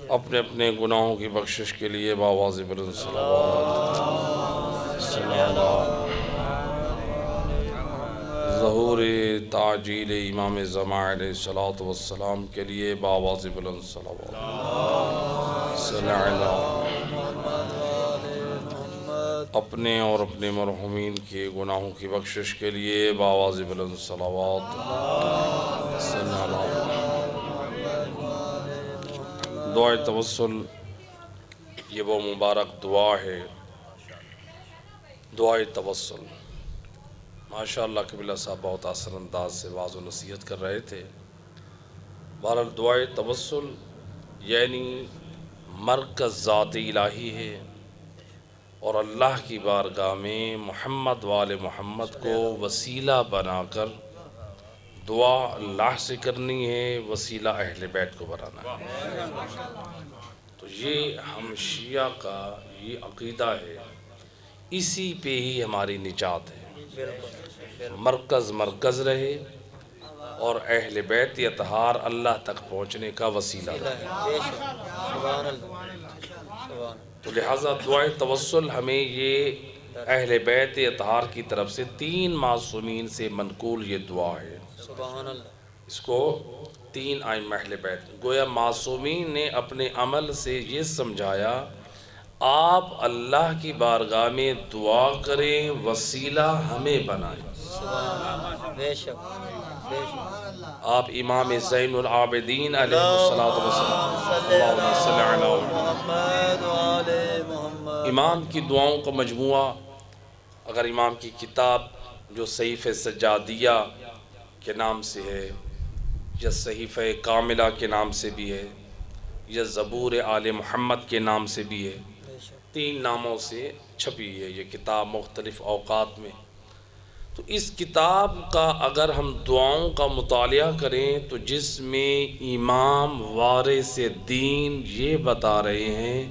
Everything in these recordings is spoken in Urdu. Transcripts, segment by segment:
اپنے اپنے گناہوں کی بخشش کے لیے باواز بلند صلوات ظہور تعجیل امام زمان علیہ السلام کے لیے باواز بلند صلوات اپنے اور اپنے مرحومین کے گناہوں کی بخشش کے لیے باواز بلند صلوات دعائے توسل یہ وہ مبارک دعا ہے، دعائے توسل۔ ماشاءاللہ قبلہ صاحب بہت اثر انداز سے واعظ و نصیحت کر رہے تھے۔ بہرحال دعائے توسل یعنی مرکز ذات الہی ہے، اور اللہ کی بارگاہ میں محمد وآل محمد کو وسیلہ بنا کر دعا اللہ سے کرنی ہے، وسیلہ اہل بیت کو بنانا ہے۔ تو یہ ہم شیعہ کا یہ عقیدہ ہے، اسی پہ ہی ہماری نجات ہے۔ مرکز رہے اور اہل بیت اطہار اللہ تک پہنچنے کا وسیلہ رہے۔ تو لہٰذا دعائے توسل ہمیں یہ اہل بیت اطہار کی طرف سے 3 معصومین سے منقول یہ دعا ہے۔ اس کو 3 ائمہ اہل بیت گویا معصومین نے اپنے عمل سے یہ سمجھایا، آپ اللہ کی بارگاہ میں دعا کریں، وسیلہ ہمیں بنائیں۔ آپ امام زین العابدین علیہ الصلوۃ والسلام امام کی دعاؤں کا مجموعہ، اگر امام کی کتاب جو صحیفہ سجادیہ کے نام سے ہے، یا صحیفہ کاملہ کے نام سے بھی ہے، یا زبور آل محمد کے نام سے بھی ہے، 3 ناموں سے چھپی ہے یہ کتاب مختلف اوقات میں۔ تو اس کتاب کا اگر ہم دعاؤں کا مطالعہ کریں تو جس میں امام وارث دین یہ بتا رہے ہیں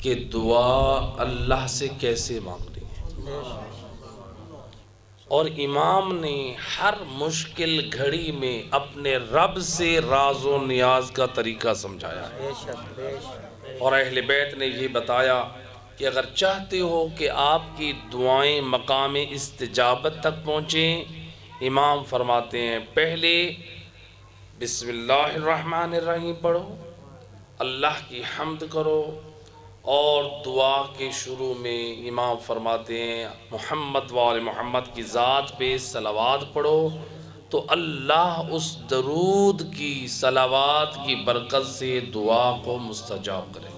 کہ دعا اللہ سے کیسے مانگنی ہے، اور امام نے ہر مشکل گھڑی میں اپنے رب سے راز و نیاز کا طریقہ سمجھایا ہے، اور اہل بیت نے یہ بتایا کہ اگر چاہتے ہو کہ آپ کی دعائیں مقام استجابت تک پہنچیں، امام فرماتے ہیں پہلے بسم اللہ الرحمن الرحیم پڑھو، اللہ کی حمد کرو، اور دعا کے شروع میں امام فرماتے ہیں محمد وآل محمد کی ذات پہ صلوات پڑھو، تو اللہ اس درود کی صلوات کی برکت سے دعا کو مستجاب کرے گا۔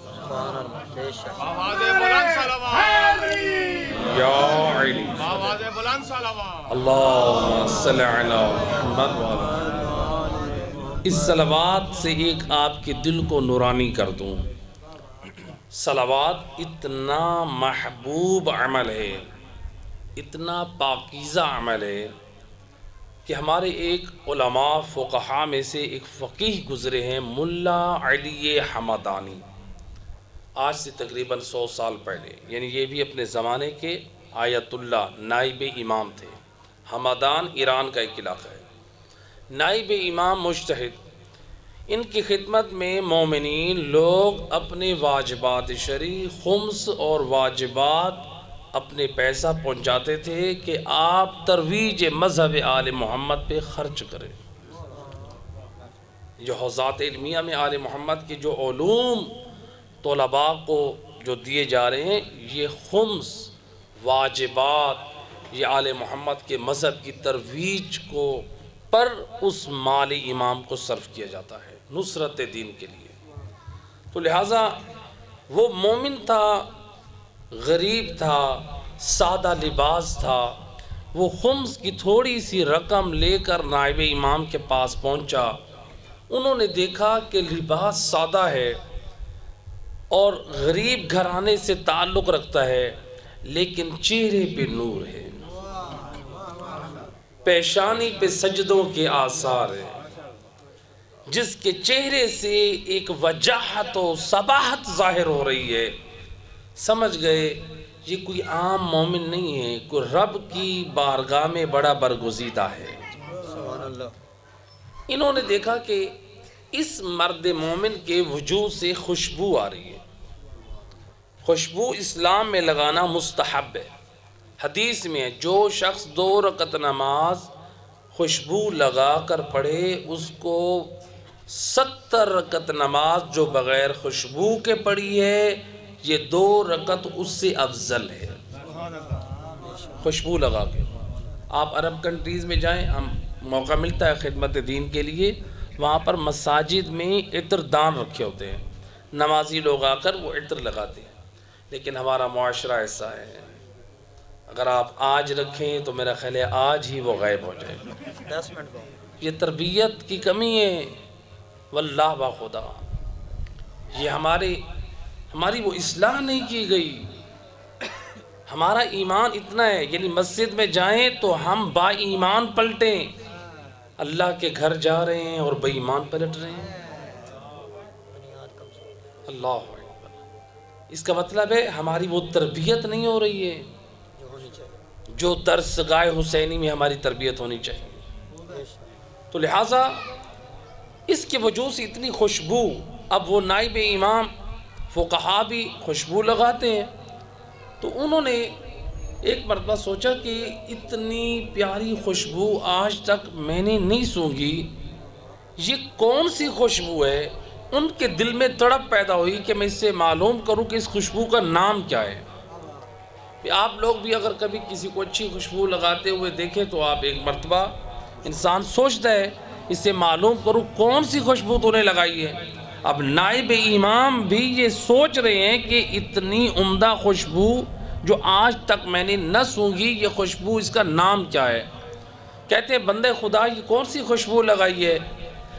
یا علی اللہم صلی علی محمد۔ اس صلوات سے ایک آپ کے دل کو نورانی کر دوں، صلوات اتنا محبوب عمل ہے، اتنا پاکیزہ عمل ہے کہ ہمارے ایک علماء فقہاء میں سے ایک فقیہ گزرے ہیں، ملا علی حمدانی، آج سے تقریباً 100 سال پہلے، یعنی یہ بھی اپنے زمانے کے آیت اللہ نائب امام تھے۔ حمدان ایران کا ایک علاقہ ہے، نائب امام مجتہد۔ ان کی خدمت میں مومنین لوگ اپنے واجبات شرعی، خمس اور واجبات اپنے پیسہ پہنچاتے تھے کہ آپ ترویج مذہب آل محمد پہ خرچ کریں۔ جو حوزات علمیہ میں آل محمد کے جو علوم طلباء کو جو دیے جا رہے ہیں، یہ خمس واجبات یہ آل محمد کے مذہب کی ترویج کو پر اس مال امام کو صرف کیا جاتا ہے نصرت دین کے لیے۔ تو لہٰذا وہ مومن تھا، غریب تھا، سادہ لباس تھا، وہ خمس کی تھوڑی سی رقم لے کر نائب امام کے پاس پہنچا۔ انہوں نے دیکھا کہ لباس سادہ ہے اور غریب گھرانے سے تعلق رکھتا ہے، لیکن چہرے پہ نور ہے، پیشانی پہ سجدوں کے آثار ہیں، جس کے چہرے سے ایک وجاہت و صباحت ظاہر ہو رہی ہے۔ سمجھ گئے یہ کوئی عام مومن نہیں ہے، کوئی رب کی بارگاہ میں بڑا برگزیدہ ہے۔ انہوں نے دیکھا کہ اس مرد مومن کے وجود سے خوشبو آ رہی ہے. خوشبو اسلام میں لگانا مستحب ہے. حدیث میں ہے جو شخص 2 رکعت نماز خوشبو لگا کر پڑھے اس کو 70 رکعت نماز جو بغیر خوشبو کے پڑھی ہے یہ 2 رکعت اس سے افضل ہے. خوشبو لگا کے آپ عرب کنٹریز میں جائیں، ہم موقع ملتا ہے خدمت دین کے لیے، وہاں پر مساجد میں عطر دان رکھے ہوتے ہیں، نمازی لوگ آ کر وہ عطر لگاتے ہیں. لیکن ہمارا معاشرہ ایسا ہے، اگر آپ آج رکھیں تو میرا خیال ہے آج ہی وہ غائب ہو جائے. 10 منٹ یہ تربیت کی کمی ہے. واللہ با خدا یہ ہماری وہ اصلاح نہیں کی گئی. ہمارا ایمان اتنا ہے، یعنی مسجد میں جائیں تو ہم با ایمان پلٹیں. اللہ کے گھر جا رہے ہیں اور بے ایمان پلٹ رہے ہیں. اللہ اکبر. اس کا مطلب ہے ہماری وہ تربیت نہیں ہو رہی ہے جو درس گاہ حسینی میں ہماری تربیت ہونی چاہیے. تو لہٰذا اس کے وجود سے اتنی خوشبو. اب وہ نائب امام فقہا بھی خوشبو لگاتے ہیں. تو انہوں نے ایک مرتبہ سوچا کہ اتنی پیاری خوشبو آج تک میں نے نہیں سونگھی، یہ کون سی خوشبو ہے؟ ان کے دل میں تڑپ پیدا ہوئی کہ میں اس سے معلوم کروں کہ اس خوشبو کا نام کیا ہے. آپ لوگ بھی اگر کبھی کسی کو اچھی خوشبو لگاتے ہوئے دیکھیں تو آپ ایک مرتبہ انسان سوچتا ہے اس سے معلوم کروں کون سی خوشبو تو نے لگائی ہے. اب نائب امام بھی یہ سوچ رہے ہیں کہ اتنی عمدہ خوشبو جو آج تک میں نے نہ سونگھی، یہ خوشبو اس کا نام کیا ہے؟ کہتے ہیں بندے خدا یہ کون سی خوشبو لگائی ہے؟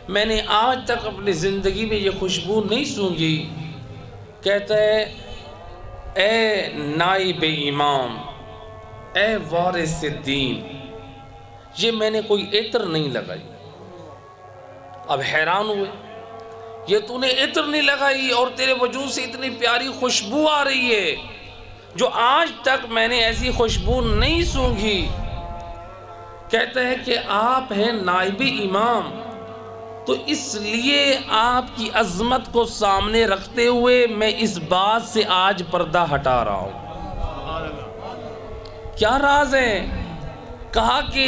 میں نے آج تک اپنی زندگی میں یہ خوشبو نہیں سونگھی. کہتا ہے اے نائب امام، اے وارث دین، یہ میں نے کوئی عطر نہیں لگائی. اب حیران ہوئے، یہ تو نے عطر نہیں لگائی اور تیرے وجود سے اتنی پیاری خوشبو آ رہی ہے جو آج تک میں نے ایسی خوشبو نہیں سونگھی. کہتا ہے کہ آپ ہیں نائب امام، تو اس لیے آپ کی عظمت کو سامنے رکھتے ہوئے میں اس بات سے آج پردہ ہٹا رہا ہوں. کیا راز ہے؟ کہا کہ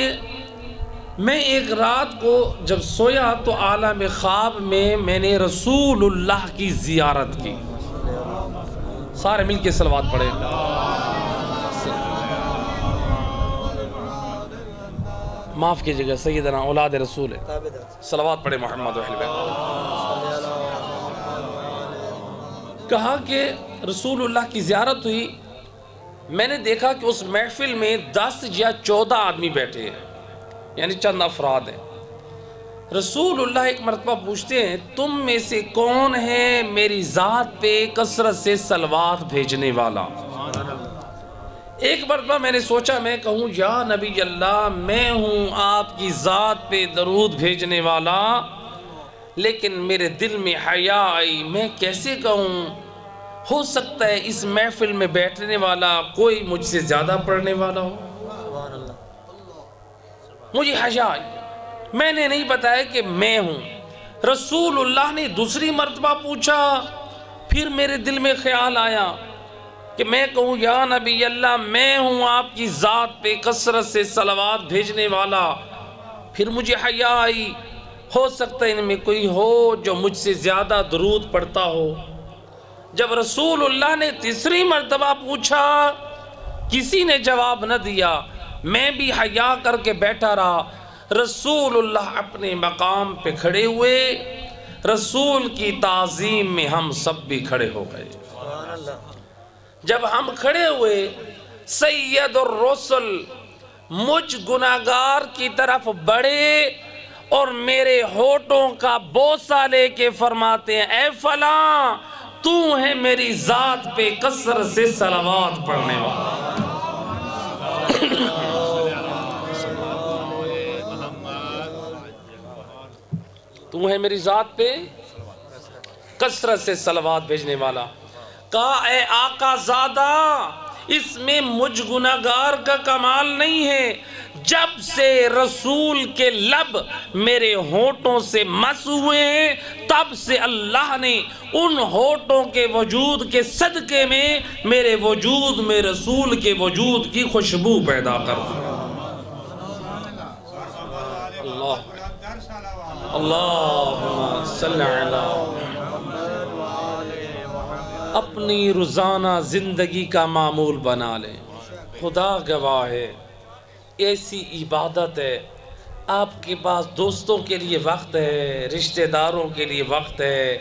میں ایک رات کو جب سویا تو عالم خواب میں نے رسول اللہ کی زیارت کی. سارے مل کے صلوات پڑھیں. معاف کیجئے گا سیدنا اولاد رسول ہے، صلوات پڑھیں محمد و اہل بیت. کہا کہ رسول اللہ کی زیارت ہوئی. میں نے دیکھا کہ اس محفل میں 10 یا 14 آدمی بیٹھے ہیں، یعنی چند افراد ہیں. رسول اللہ ایک مرتبہ پوچھتے ہیں تم میں سے کون ہے میری ذات پہ کثرت سے صلوات بھیجنے والا؟ ایک مرتبہ میں نے سوچا میں کہوں یا نبی اللہ میں ہوں آپ کی ذات پہ درود بھیجنے والا، لیکن میرے دل میں حیا آئی. میں کیسے کہوں؟ ہو سکتا ہے اس محفل میں بیٹھنے والا کوئی مجھ سے زیادہ پڑھنے والا ہو. مجھے حیا آئی، میں نے نہیں بتایا کہ میں ہوں. رسول اللہ نے دوسری مرتبہ پوچھا، پھر میرے دل میں خیال آیا کہ میں کہوں یا نبی اللہ میں ہوں آپ کی ذات پہ کثرت سے صلوات بھیجنے والا. پھر مجھے حیا آئی، ہو سکتا ہے ان میں کوئی ہو جو مجھ سے زیادہ درود پڑھتا ہو. جب رسول اللہ نے تیسری مرتبہ پوچھا کسی نے جواب نہ دیا، میں بھی حیا کر کے بیٹھا رہا. رسول اللہ اپنے مقام پہ کھڑے ہوئے، رسول کی تعظیم میں ہم سب بھی کھڑے ہو گئے. جب ہم کھڑے ہوئے سید الرسل مجھ گناہگار کی طرف بڑھے اور میرے ہونٹوں کا بوسہ لے کے فرماتے ہیں اے فلاں تو ہے میری ذات پہ کثرت سے صلوات پڑھنے والا. تو ہے میری ذات پہ کثرت سے صلوات بھیجنے والا. کہا اے آقا زادہ اس میں مجھ گناہگار کا کمال نہیں ہے، جب سے رسول کے لب میرے ہونٹوں سے مس ہوئے ہیں تب سے اللہ نے ان ہونٹوں کے وجود کے صدقے میں میرے وجود میں رسول کے وجود کی خوشبو پیدا کر دی۔ اللہم صلی علی اپنی روزانہ زندگی کا معمول بنا لیں۔ خدا گواہ ہے ایسی عبادت ہے، آپ کے پاس دوستوں کے لیے وقت ہے، رشتہ داروں کے لیے وقت ہے،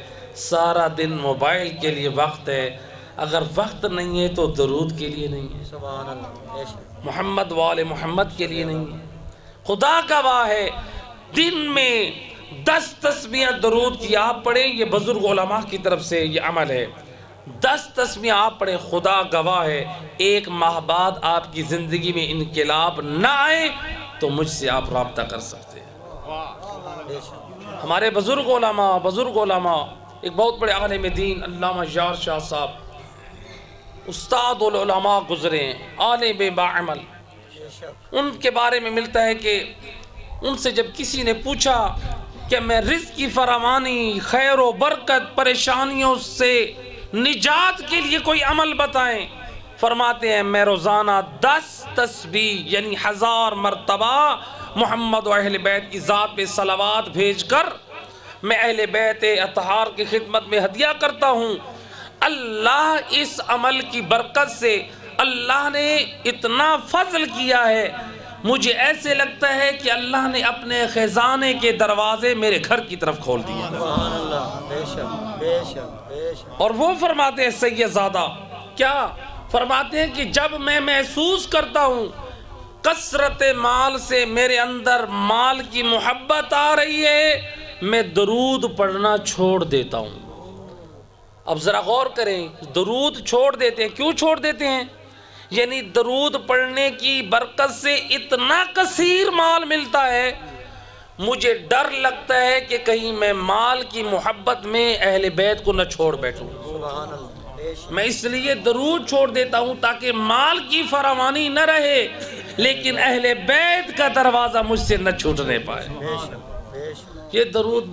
سارا دن موبائل کے لیے وقت ہے، اگر وقت نہیں ہے تو درود کے لیے نہیں ہے، سبحان اللہ، محمد وآل محمد کے لیے نہیں ہے۔ خدا گواہ ہے دن میں 10 تسبیح درود کی آپ پڑھیں، یہ بزرگ علماء کی طرف سے یہ عمل ہے، 10 تسبیح آپ پڑھیں، خدا گواہ ہے 1 ماہ بعد آپ کی زندگی میں انقلاب نہ آئے تو مجھ سے آپ رابطہ کر سکتے ہیں۔ ہمارے بزرگ علماء ایک بہت بڑے عالم دین علامہ یار شاہ صاحب استاد العلماء گزرے ہیں، عالم باعمل، ان کے بارے میں ملتا ہے کہ ان سے جب کسی نے پوچھا کہ میں رزق کی فراوانی، خیر و برکت، پریشانیوں سے نجات کے لیے کوئی عمل بتائیں، فرماتے ہیں میں روزانہ 10 تسبیح یعنی 1000 مرتبہ محمد و اہل بیت کی ذات پہ صلوات بھیج کر میں اہل بیت اطہار کی خدمت میں ہدیہ کرتا ہوں۔ اللہ اس عمل کی برکت سے اللہ نے اتنا فضل کیا ہے، مجھے ایسے لگتا ہے کہ اللہ نے اپنے خزانے کے دروازے میرے گھر کی طرف کھول دیے۔ سبحان اللہ، بے شک بے شک بے شک۔ اور وہ فرماتے ہیں سید زادہ کیا فرماتے ہیں کہ جب میں محسوس کرتا ہوں کثرت مال سے میرے اندر مال کی محبت آ رہی ہے، میں درود پڑھنا چھوڑ دیتا ہوں۔ اب ذرا غور کریں، درود چھوڑ دیتے ہیں، کیوں چھوڑ دیتے ہیں؟ یعنی درود پڑھنے کی برکت سے اتنا کثیر مال ملتا ہے، مجھے ڈر لگتا ہے کہ کہیں میں مال کی محبت میں اہل بیت کو نہ چھوڑ بیٹھوں، سبحان اللہ، بے شک میں اس لیے درود چھوڑ دیتا ہوں تاکہ مال کی فراوانی نہ رہے لیکن اہل بیت کا دروازہ مجھ سے نہ چھوٹنے پائے۔ بے شک بے شک۔ یہ درود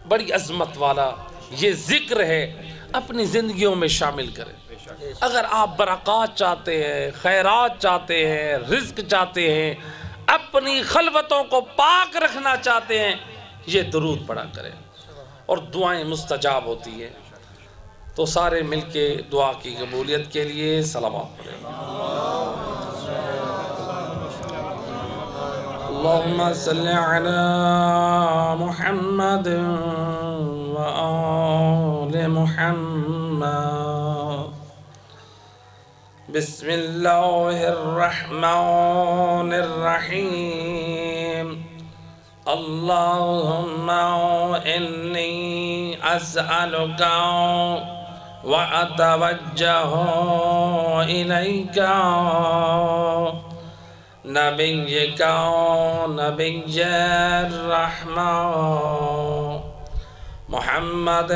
بڑی عظمت والا یہ ذکر ہے، اپنی زندگیوں میں شامل کریں۔ اگر آپ برکات چاہتے ہیں، خیرات چاہتے ہیں، رزق چاہتے ہیں، اپنی خلوتوں کو پاک رکھنا چاہتے ہیں، یہ درود پڑھا کریں اور دعائیں مستجاب ہوتی ہیں۔ تو سارے مل کے دعا کی قبولیت کے لیے صلوات پڑھیں۔ اللہم صلی علی محمد و آل محمد۔ بسم اللہ الرحمن الرحیم۔ اللہم انی اسألک واتوجہ الیک نبیک نبی الرحمہ محمد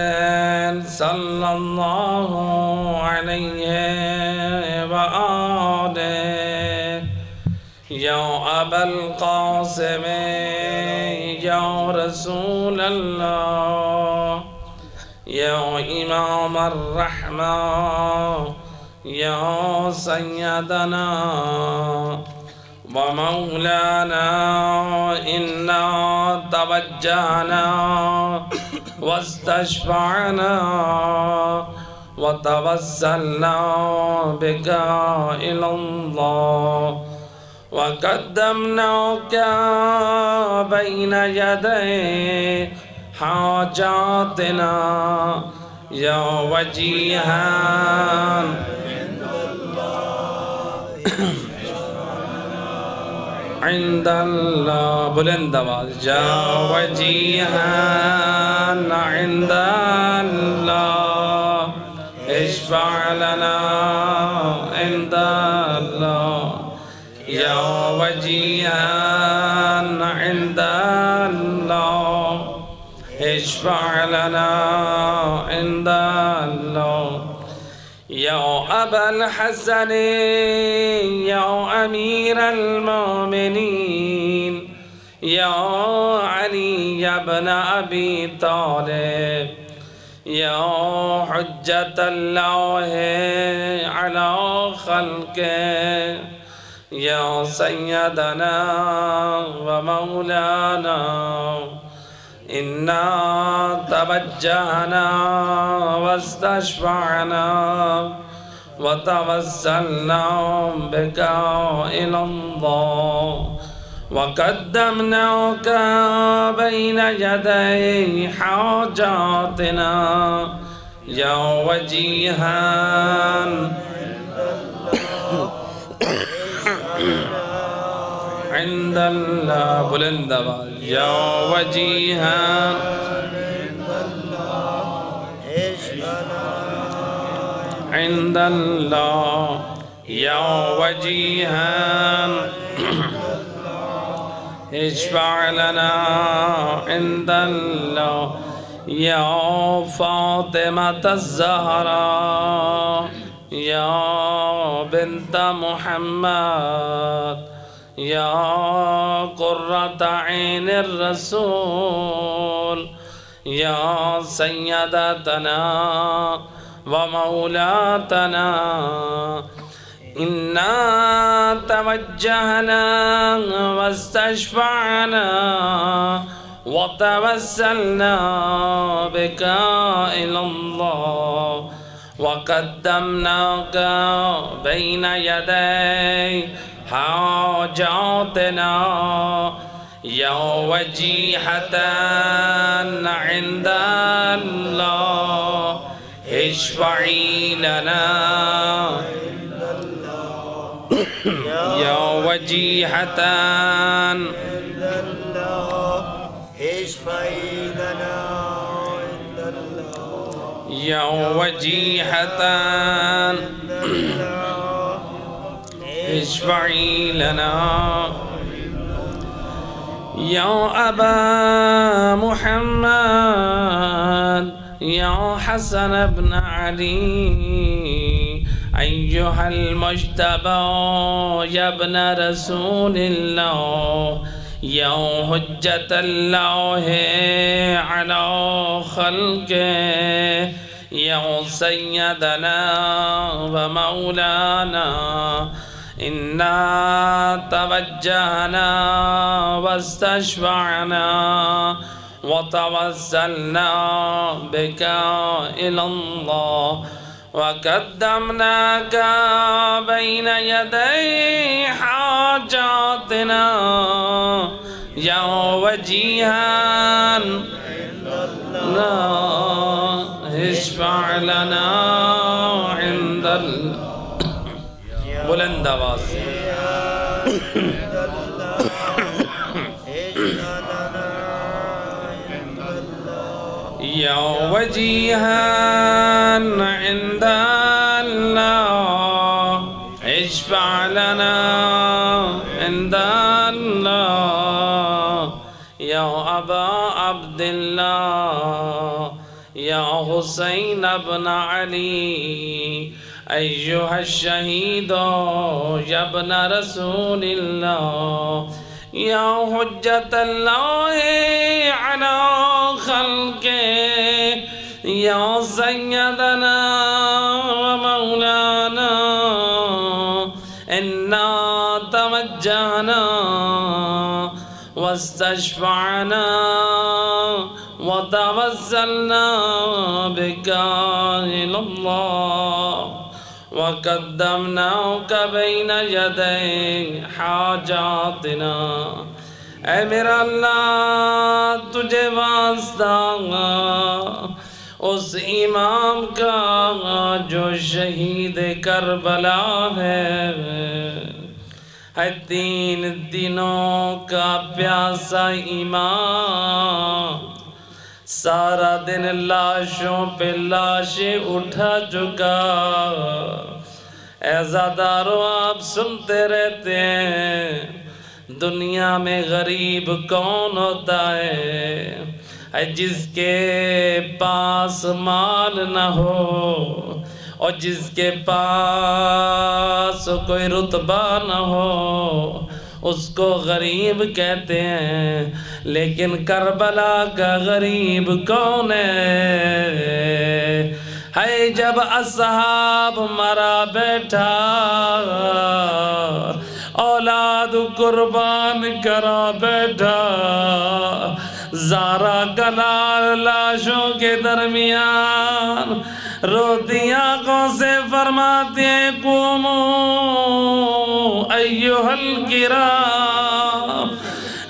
صلی اللہ علیہ وآلہ یا ابا القاسم یا رسول اللہ یا امام الرحمہ یا سیدنا ومولانا انا توجہنا واستشفعنا وتوسلنا بك إلى الله وقدمناك بين يدي حاجاتنا يا وجيها عند اللہ بلند آواز جا وجیہان عند اللہ اشفع لنا عند اللہ یا وجیہان عند اللہ اشفع لنا عند اللہ یا ابا الحسن یا امیر المومنین یا علی ابن ابی طالب یا حجت اللہ علی خلقہ یا سیدنا و مولانا انا توجہنا واستشفعنا وتوسلنا بك إلى الله وقدمناك بين يدي حاجاتنا يا وجيها عند الله بلند يا وجيها عند الله يا وجيها اشفع لنا عند الله يا فاطمة الزهراء يا بنت محمد يا قرة عين الرسول يا سيدتنا ومولاتنا إنا توجهنا واستشفعنا وتوسلنا بك إلى الله وقدمناك بين يدي حاجاتنا يا وجيهة عند الله اشفعي لنا يا وجيهة اشفعي لنا يا وجيهة اشفعي لنا يا أبا محمد يا حسن بن علي أيها المجتبى يا ابن رسول الله يا حجة الله على خلقه يا سيدنا ومولانا إنا توجهنا واستشفعنا وتوسلنا بك إلى الله وقدمناك بين يدي حاجاتنا يا وجيها اشفع لنا عند بلند آواز يا وجيها عند الله اشفع لنا عند الله يا أبا عبد الله يا حسين بن علي أيها الشهيد يا ابن رسول الله يا حجة الله على خلقه يا سيدنا ومولانا إنا توجهنا واستشفعنا وتوسلنا بك إلى الله وقدمناك بين يدي حاجاتنا اے میرا اللہ تجھے واسطہ اس امام کا جو شہید کربلا ہے 3 دنوں کا پیاسا امام سارا دن لاشوں پہ لاشیں اٹھا چکا عزادارو آپ سنتے رہتے ہیں دنیا میں غریب کون ہوتا ہے جس کے پاس مال نہ ہو اور جس کے پاس کوئی رتبہ نہ ہو اس کو غریب کہتے ہیں، لیکن کربلا کا غریب کون ہے؟ جب اصحاب مرا بیٹھا اولاد قربان کرا بیٹھا، زارا کا لاشوں کے درمیان روتی آنکھوں سے فرماتے ہیں قوموا ایھا الکرام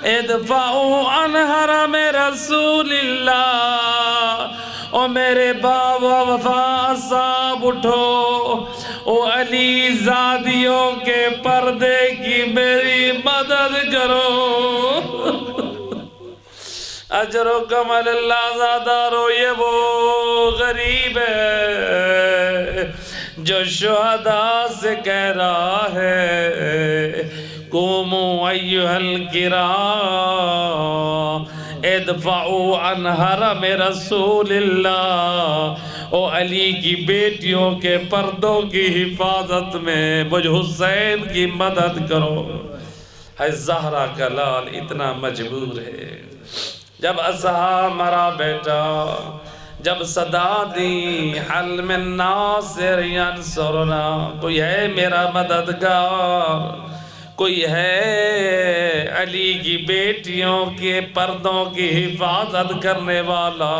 ادفعوا عن حرم رسول اللہ۔ او میرے بابا وفا صاحب اٹھو، او علی زادیوں کے پردے کی میری مدد کرو۔ اجر و کمل اللہ زادارو، یہ وہ غریب ہے جو شہداء سے کہہ رہا ہے قوموا ایھا الکرام ادفعوا عن حرم رسول اللہ۔ او علی کی بیٹیوں کے پردوں کی حفاظت میں مجھ حسین کی مدد کرو۔ ہے زہرا کا لال اتنا مجبور ہے۔ جب اصحاب مرا بیٹا، جب صدا دی حل من ناصر ینصرنا، کوئی ہے میرا مددگار، کوئی ہے علی کی بیٹیوں کے پردوں کی حفاظت کرنے والا۔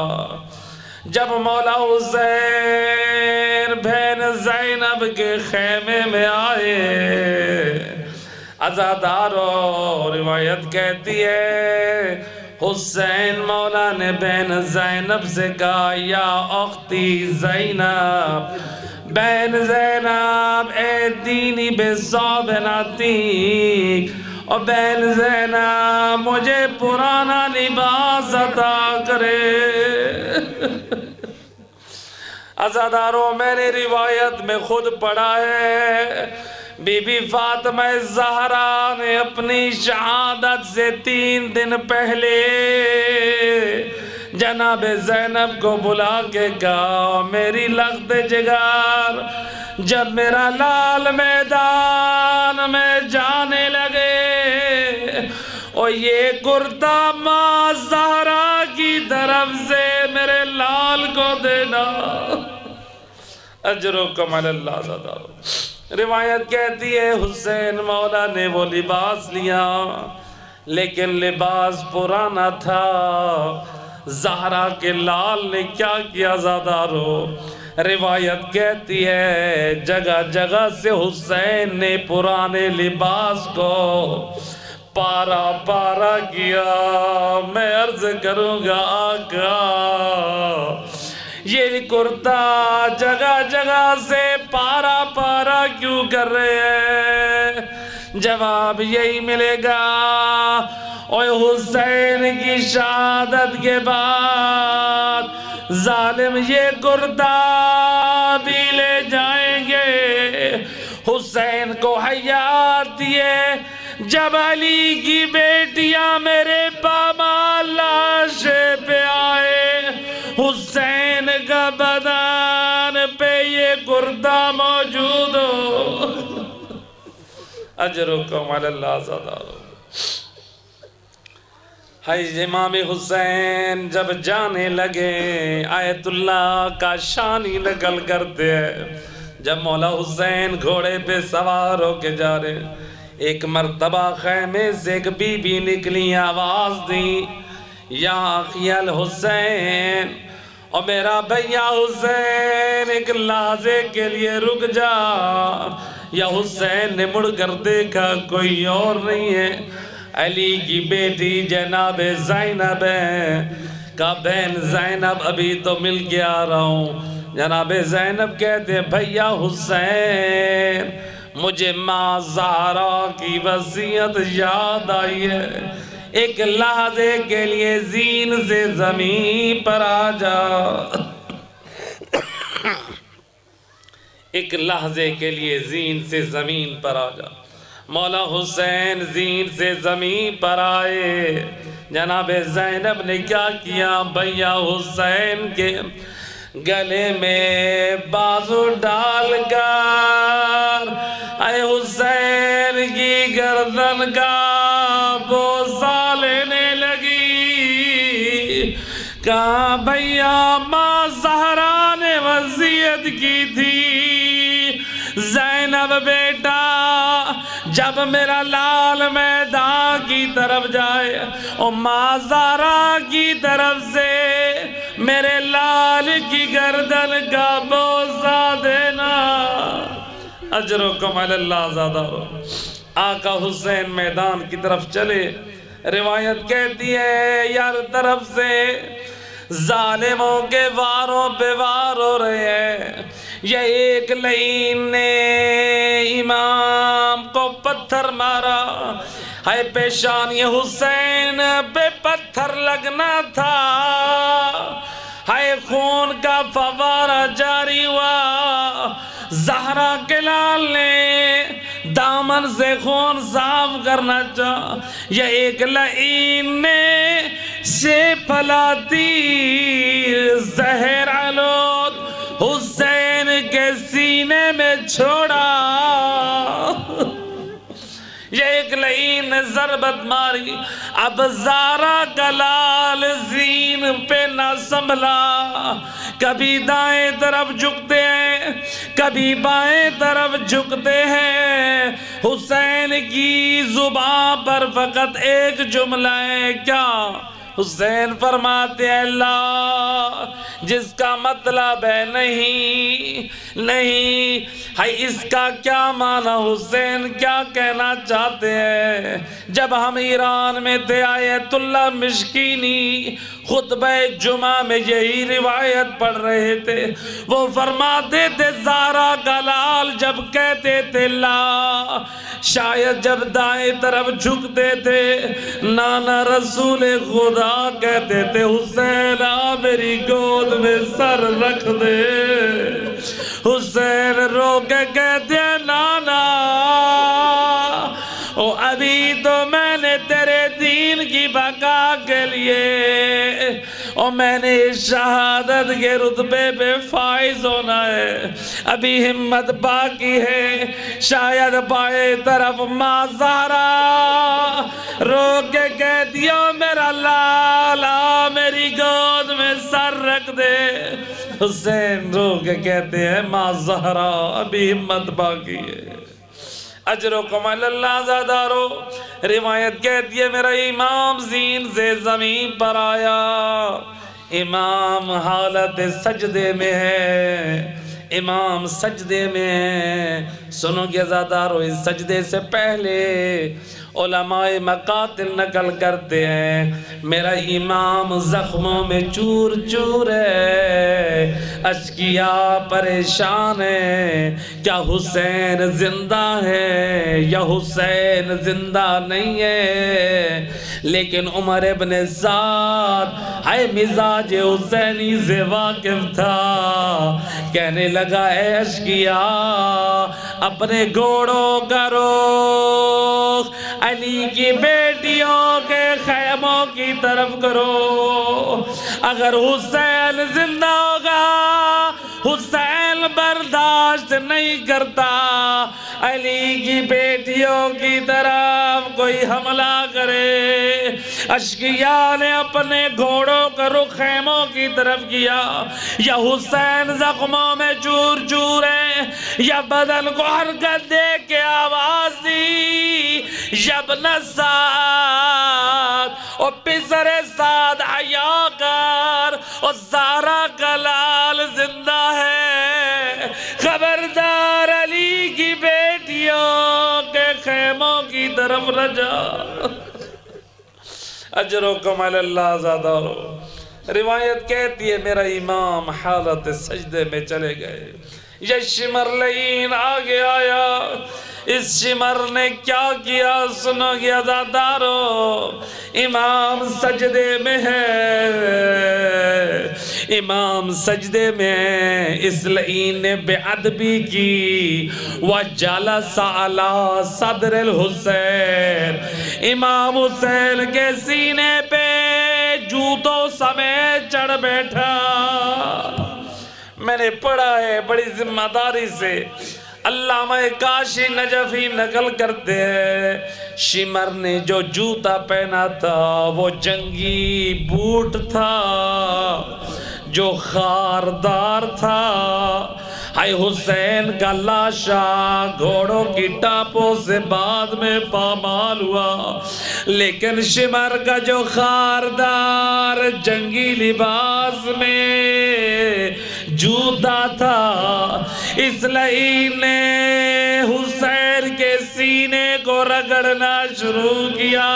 جب مولا حسین بہن زینب کے خیمے میں آئے، عزادارو روایت کہتی ہے حسین مولا نے بہن زینب سے کہا یا اختی زینب، بہن زینب اے دینی بے صابناتی، اور بہن زینب مجھے پرانا لباس عطا کرے۔ عزاداروں میں نے روایت میں خود پڑھا ہے، بی بی فاطمہ زہرا نے اپنی شہادت سے 3 دن پہلے جناب زینب کو بلا کے کہا میری لخت جگر جب میرا لال میدان میں جانے لگے اور یہ کرتا ماں زہرا کی طرف سے میرے لال کو دینا، اجر و کمال اللہ زادہ۔ روایت کہتی ہے حسین مولا نے وہ لباس لیا لیکن لباس پرانا تھا۔ زہرا کے لال نے کیا کیا زادارو؟ روایت کہتی ہے جگہ جگہ سے حسین نے پرانے لباس کو پارا پارا کیا۔ میں عرض کروں گا آقا یہ کرتا جگہ جگہ سے پارا پارا کیوں کر رہے ہیں؟ جواب یہی ملے گا اوہ حسین کی شہادت کے بعد ظالم یہ کرتا بھی لے جائیں گے۔ حسین کو حیات دیے جب علی کی بیٹیاں میرے پامال لاشے پہ آئے، حسین کا بدن پہ یہ کرتا موجود ہو، اجر و کمال اللہ زادہ۔ امام حسین جب جانے لگے آیت اللہ کا شان ہی نقل کرتے ہیں۔ جب مولا حسین گھوڑے پہ سوار ہو کے جا رہے، ایک مرتبہ خیمے سے ایک بی بی نکلی آواز دی یا اخی الحسین، اور میرا بھیا حسین ایک لحظے کے لیے رک جا۔ یا حسین نے مڑ کر دیکھا کوئی اور نہیں ہے، علی کی بیٹی جناب زینب ہے۔ کہا بہن زینب ابھی تو مل کے آ رہا ہوں۔ جناب زینب کہتے ہیں بھیا حسین مجھے ماں زہرا کی وصیت یاد آئی ہے، ایک لحظے کے لیے زین سے زمین پر آ جا۔ ایک لحظے کے لیے زین سے زمین پر آ جا۔ مولا حسین زین سے زمین پر آئے۔ جناب زینب نے کیا کیا؟ بھیا حسین کے گلے میں بازو ڈال کر اے حسین کی گردن کا بوسہ لینے لگی. کہا بھیا ماں زہرا نے وصیت کی تھی زینب بیٹا جب میرا لال میدان کی طرف جائے اور ماں زہرا کی طرف سے میرے لال کی گردن کا بوسہ دینا. اجرکم علی اللہ زیادہ. آقا حسین میدان کی طرف چلے. روایت کہتی ہے یار طرف سے ظالموں کے واروں پہ وار ہو رہے ہیں. یہ ایک لعین نے امام کو پتھر مارا. ہے پیشانی حسین پہ پتھر لگنا تھا. ہے خون کا فوارہ جاری ہوا. زہرا کے لال نے دامن سے خون صاف کرنا چاہا. یہ ایک لعین نے سے پھلاتی زہر آلود حسین کے سینے میں چھوڑا. یہ ایک لعین نے ضربت ماری. اب زہرا کا لال زین پہ نہ سنبھلا. کبھی دائیں طرف جھکتے ہیں کبھی بائیں طرف جھکتے ہیں. حسین کی زبان پر فقط ایک جملہ ہے کیا؟ حسین فرماتے ہیں اللہ جس کا مطلب ہے نہیں نہیں. ہے اس کا کیا معنی؟ حسین کیا کہنا چاہتے ہیں؟ جب ہم ایران میں تھے آیت اللہ مشکینی خطبہ جمعہ میں یہی روایت پڑھ رہے تھے. وہ فرماتے تھے زہرا کا لال جب کہتے تھے لا شاید جب دائیں طرف جھکتے تھے نانا رسول خدا کہتے تھے حسین آ میری گود میں سر رکھ دے. حسین رو کے کہتے ہیں نانا او ابھی تو میں نے تیرے دین کی بقا کے لیے اور میں نے شہادت کے رتبے پہ فائز ہونا ہے. ابھی ہمت باقی ہے. شاید بائیں طرف ماں زہرا رو کے کہہ دیا میرا لالا میری گود میں سر رکھ دے. حسین رو کے کہتے ہیں ماں زہرا ابھی ہمت باقی ہے. اجرکم علی اللہ زادارو. روایت کہتی ہے میرا امام زین سے زمین پر آیا. امام حالت سجدے میں ہے. امام سجدے میں ہے. سنو گے زادارو اس سجدے سے پہلے علماء مقاتل نقل کرتے ہیں میرا امام زخموں میں چور چور ہے. اشقیاء پریشان ہے کیا حسین زندہ ہے یا حسین زندہ نہیں ہے. لیکن عمر ابن سعد ہے مزاج حسینی سے واقف تھا. کہنے لگا اے اشقیاء اپنے گھوڑوں کا رخ علی کی بیٹیوں کے خیموں کی طرف کرو. اگر حسین زندہ ہوگا حسین برداشت نہیں کرتا علی کی بیٹیوں کی طرف کوئی حملہ کرے. اشقیاء نے اپنے گھوڑوں کا رخ خیموں کی طرف کیا. یا حسین زخموں میں چور چور ہے یا بدن کو حرکت دے کے آواز دی ابن سعد اور پسر سعد حیا کر اور زہرا کا لال زندہ ہے. خبردار علی کی بیٹیوں کے خیموں کی طرف نہ جا. اجرکم علی اللہ زادارو. روایت کہتی ہے میرا امام حالت سجدے میں چلے گئے. یہ شمر لعین آگے آیا. اس شمر نے کیا کیا سنو گے عزادارو. امام سجدے میں ہے. امام سجدے میں ہے. اس لعین نے بے ادبی کی. وَجَلَسَ عَلَى صَدْرِ الْحُسَيْنِ. امام حسین کے سینے پہ جوتوں سمیت چڑھ بیٹھا. میں نے پڑھا ہے بڑی ذمہ داری سے، علامہ کاشی نجفی نقل کرتے ہیں شمر نے جو جوتا پہنا تھا وہ جنگی بوٹ تھا جو خاردار تھا۔ ہائے حسین کا لاشا گھوڑوں کی ٹاپوں سے بعد میں پامال ہوا، لیکن شمر کا جو خاردار جنگی لباس میں جوتا تھا، اس لعین نے حسین کے سینے کو رگڑنا شروع کیا۔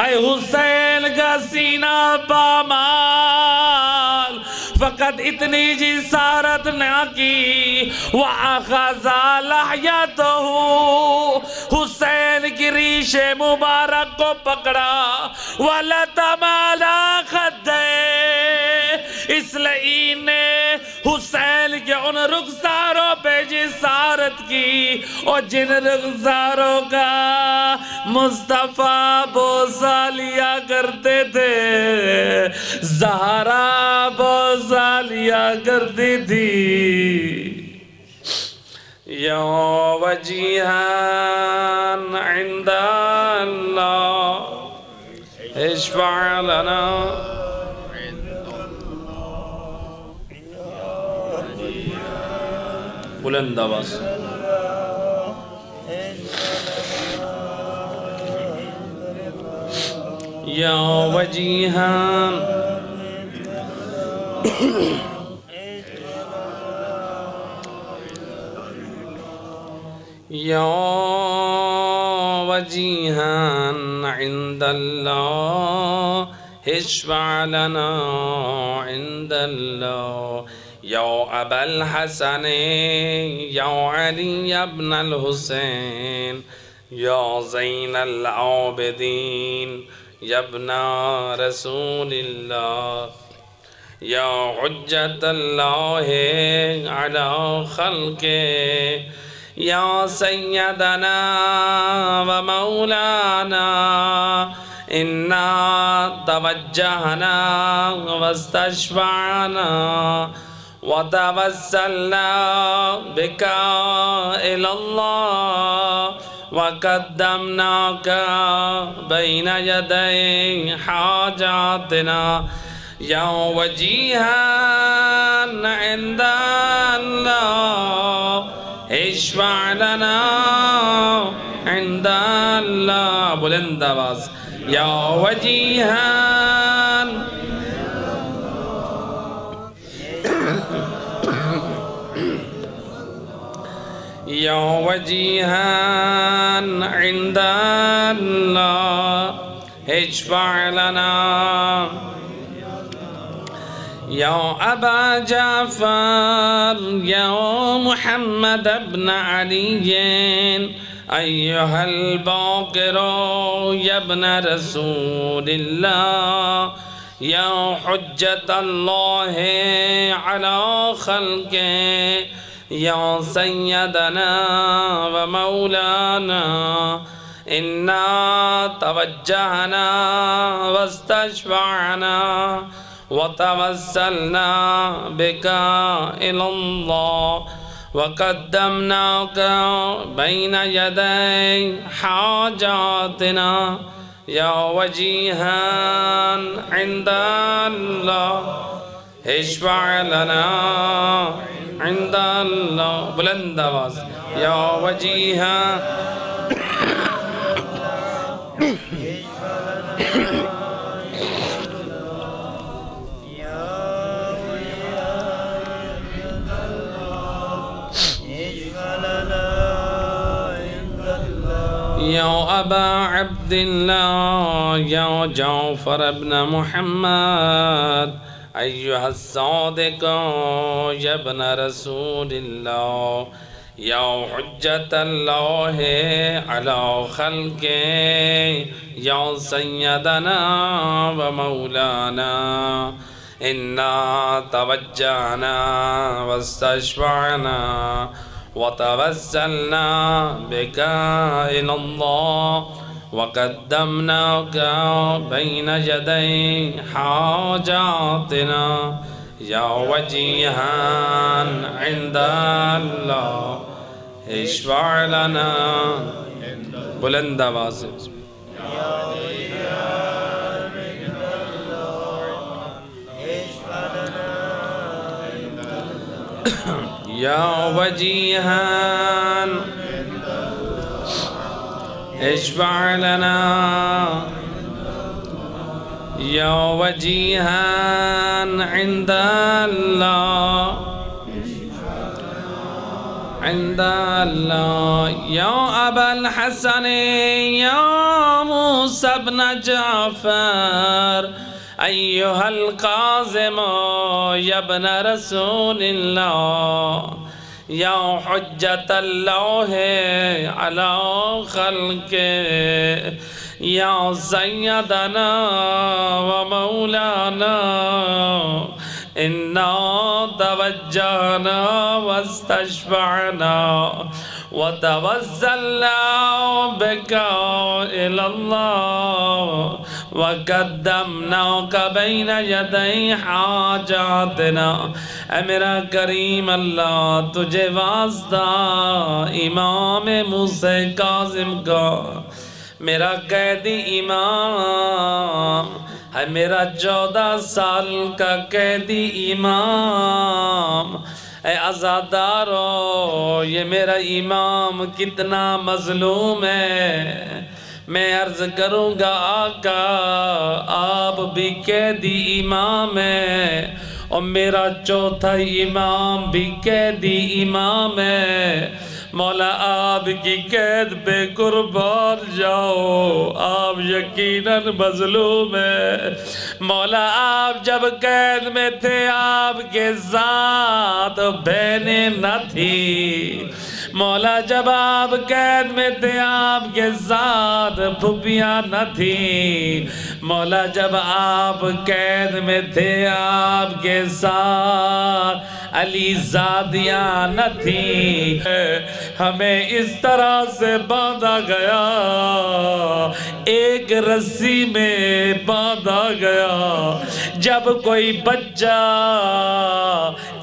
اے حسین کا سینہ پامال، فقط اتنی جسارت نہ کی وَأَخَذَ لَحْيَتَهُ، حسین کی ریش مبارک کو پکڑا وَلَتَمَ عَلَى خَدَّيْهِ، اس لعین نے حسین کے ان رخساروں پہ جسارت کی اور جن رخساروں کا مصطفیٰ بوسہ لیا کرتے تھے، زہرا بوسہ لیا کرتی تھی۔ یا وجیہاً عند اللہ اشفع لنا، بلند آواز، یا وجیہاً یا وجیہاً عند اللہ اشفع لنا عند اللہ، یا ابا الحسن یا علی ابن الحسین یا زین العابدین یا ابن رسول اللہ، یا حجت اللہ علی خلقہ، یا سیدنا و مولانا، انا توجہنا واستشفعنا وتوسلنا بك إلى الله وقدمناك بين يدي حاجاتنا، يا وجيها عند الله اشفع لنا عند الله، بلند آواز، یا وجيها یا وجیہاً عند اللہ اشفع لنا، یا ابا جعفر یا محمد ابن علی ایہا الباقر یا ابن رسول اللہ، یا حجت اللہ علی خلقہ، یا سیدنا و مولانا، انا توجہنا واستشفعنا وتوسلنا بك إلى الله وقدمناك بين يدي حاجاتنا، يا وجيها عند الله اشفع لنا عند اللہ، بلند آواز، یا وجیہاً یا ابا عبداللہ یا جعفر ابن محمد ایہا الصادق یا ابن رسول اللہ، یا حجت اللہ علی خلقہ، یا سیدنا و مولانا، انا توجہنا واستشفعنا وتوسلنا بك إلى الله وقدمناك بين يدي حاجاتنا، یا وجیہان عند اللہ اشفع لنا بلند آواز سے یا وجیہان اشفع لنا یا وجیہان عند اللہ عند اللہ یا ابا الحسن یا موسیٰ بن جعفر ایہا القاظم یا ابن رسول اللہ یا حجت اللہ علی خلق یا سیدنا و مولانا انا توجہنا واستشفعنا وتوسلنا بك إلى الله وقدمناك بين يدي حاجاتنا اے میرا کریم اللہ تجھے واسطہ امام موسیٰ کاظم کا میرا قیدی امام ہے میرا 14 سال کا قیدی امام اے عزادارو یہ میرا امام کتنا مظلوم ہے میں عرض کروں گا آقا آپ بھی قیدی امام ہے اور میرا چوتھا امام بھی قیدی امام ہے مولا آپ کی قید پہ قربان جاؤ آپ یقیناً مظلوم ہے مولا آپ جب قید میں تھے آپ کے ساتھ بہنیں نہ تھی مولا جب آپ قید میں تھے آپ کے ساتھ پھپھیاں نہ تھی مولا جب آپ قید میں تھے آپ کے ساتھ علی زادیاں نہ تھی ہمیں اس طرح سے باندھا گیا ایک رسی میں باندھا گیا جب کوئی بچہ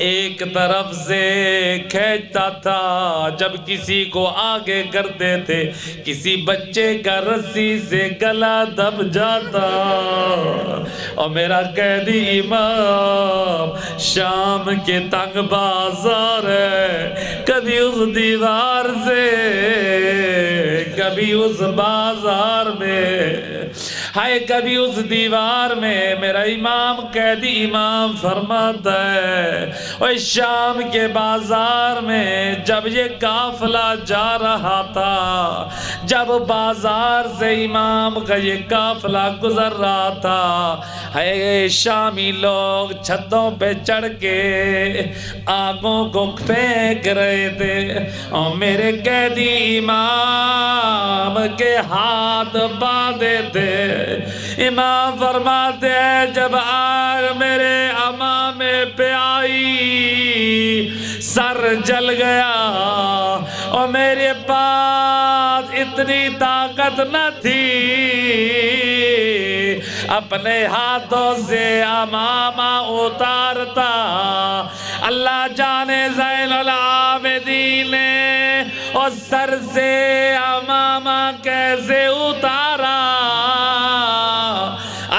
ایک طرف سے کھینچتا تھا جب کسی کو آگے کرتے تھے کسی بچے کا رسی سے گلا دب جاتا اور میرا قیدی امام شام کے تنگ بازار ہے کبھی اس دیوار سے کبھی اس بازار میں ہائے کبھی اس دیوار میں میرا امام قیدی امام فرماتا ہے اور شام کے بازار میں جب یہ قافلہ جا رہا تھا جب بازار سے امام کا یہ قافلہ گزر رہا تھا ہے شامی لوگ چھتوں پہ چڑھ کے آگوں کو پھینک رہے تھے اور میرے قیدی امام کے ہاتھ باندھے تھے امام فرماتے ہیں جب آگ میرے امامے پہ آئی سر جل گیا اور میرے پاس اتنی طاقت نہ تھی اپنے ہاتھوں سے امامہ اتارتا اللہ جانے زین العابدین نے اور سر سے امامہ کیسے اتارا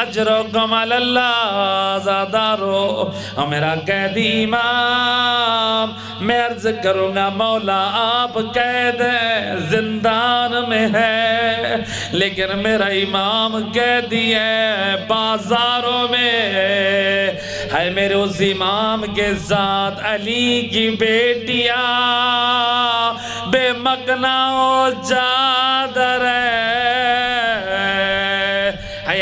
اجرکم اللہ زادارو اور میرا قیدی امام میں عرض کروں گا مولا آپ قید زندان میں ہے لیکن میرا امام قیدی ہے بازاروں میں ہے میرے اس امام کے ساتھ علی کی بیٹیاں بے مکنہ و چادر ہے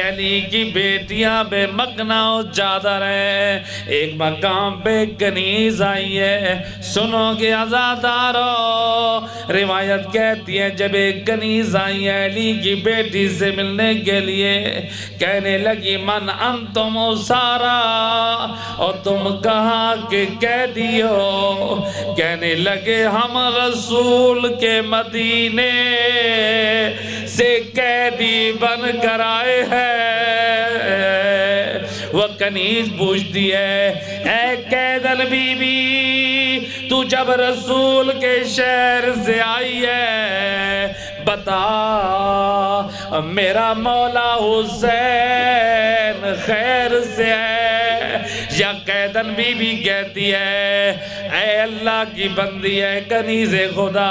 علی کی بیٹیاں بے مکنہ و چادر ہے ایک مقام پہ کنیز آئی ہے سنو گے عزادارو روایت کہتی ہے جب ایک کنیز آئی ہے علی کی بیٹی سے ملنے کے لیے کہنے لگی من انتم سارا اور تم کہاں کے قیدی ہو کہنے لگے ہم رسول کے مدینے سے قیدی بن کر آئے ہیں وہ کنیز پوچھتی ہے اے قیدن بی بی تو جب رسول کے شہر سے آئی ہے بتا میرا مولا حسین خیر سے ہے یا قیدن بی بی کہتی ہے اے اللہ کی بندی ہے کنیز خدا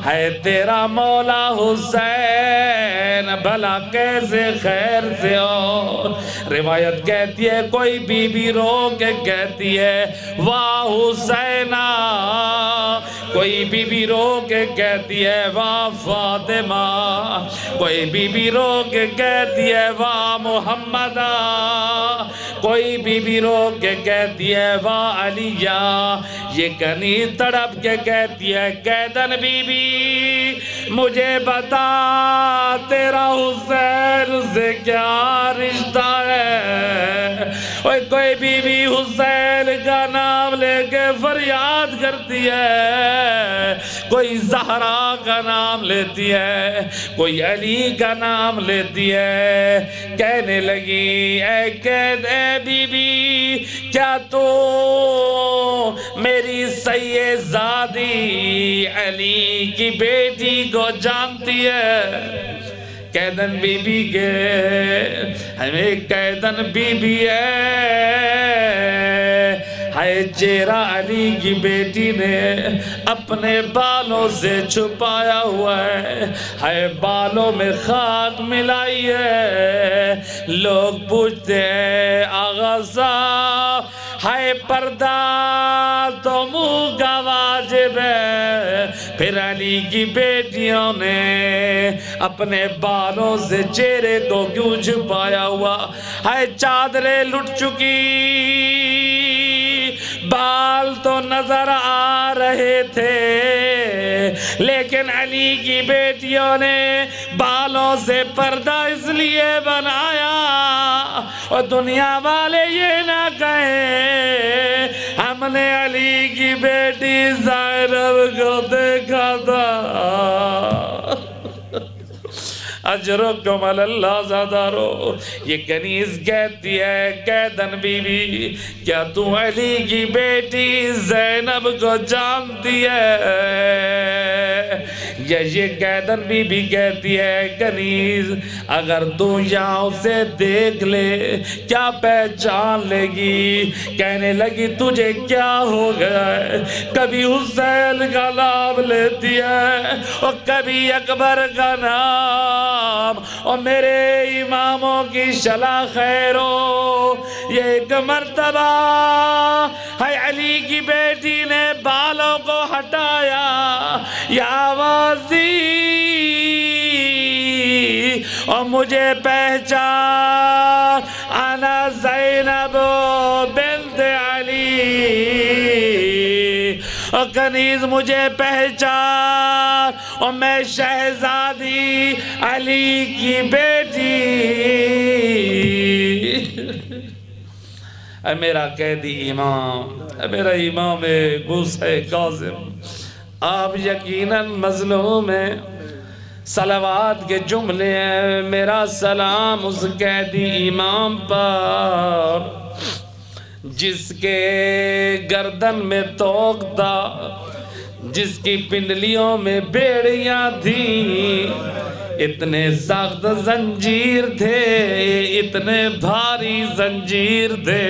ہے تیرا مولا حسین بھلا کیسے خیر سے ہو روایت کہتی ہے کوئی بی بی رو کے کہتی ہے واہ حسینہ کوئی بی بی رو کے کہتی ہے واہ فاطمہ کوئی بی بی رو کے کہتی ہے واہ محمدہ کوئی بی بی رو کے کہتی ہے واہ علیہ یہ کنیز تڑپ کے کہتی ہے قیدن بی بی مجھے بتا تیرا حسین سے کیا رشتہ ہے کوئی بی بی حسین کا نام لے کے فریاد کرتی ہے کوئی زہرا کا نام لیتی ہے کوئی علی کا نام لیتی ہے کہنے لگی اے قید اے بی بی کیا تو میری سیدزادی علی کی بیٹی کو جانتی ہے قیدن بی بی کے ہمیں قیدن بی بی ہے چہرہ علی کی بیٹی نے اپنے بالوں سے چھپایا ہوا ہے بالوں میں خاک ملائی ہے لوگ پوچھتے ہیں آغا صاحب ہے پردہ تو منہ کا واجب ہے پھر علی کی بیٹیوں نے اپنے بالوں سے چہرے کو کیوں چھپایا ہوا ہے چادریں لٹ چکی بال تو نظر آ رہے تھے لیکن علی کی بیٹیوں نے بالوں سے پردہ اس لیے بنایا اور دنیا والے یہ نہ کہیں ہم نے علی کی بیٹی زینب کو دیکھا تھا اجرکم اللہ زادارو یہ کنیز کہتی ہے قیدن بی بی کیا تو علی کی بیٹی زینب کو جانتی ہے یا یہ قیدن بی بی کہتی ہے کنیز اگر تو یہاں اسے دیکھ لے کیا پہچان لے گی کہنے لگی تجھے کیا ہو گیا ہے کبھی حسین کا نام لیتی ہے اور کبھی اکبر کا نام اور میرے اماموں کی شلا خیر ہو یہ ایک مرتبہ ہے علی کی بیٹی نے بالوں کو ہٹایا یہ آواز دی اور مجھے پہچان انا زینب بنت علی اور کنیز مجھے پہچان اور میں شہزادی علی کی بیٹی اے میرا قیدی امام اے میرا امام غوثِ کاظم آپ یقیناً مظلوم ہیں صلوات کے جملے ہیں میرا سلام اس قیدی امام پر جس کے گردن میں توق تھا جس کی پنڈلیوں میں بیڑیاں تھیں اتنے سخت زنجیر تھے اتنے بھاری زنجیر تھے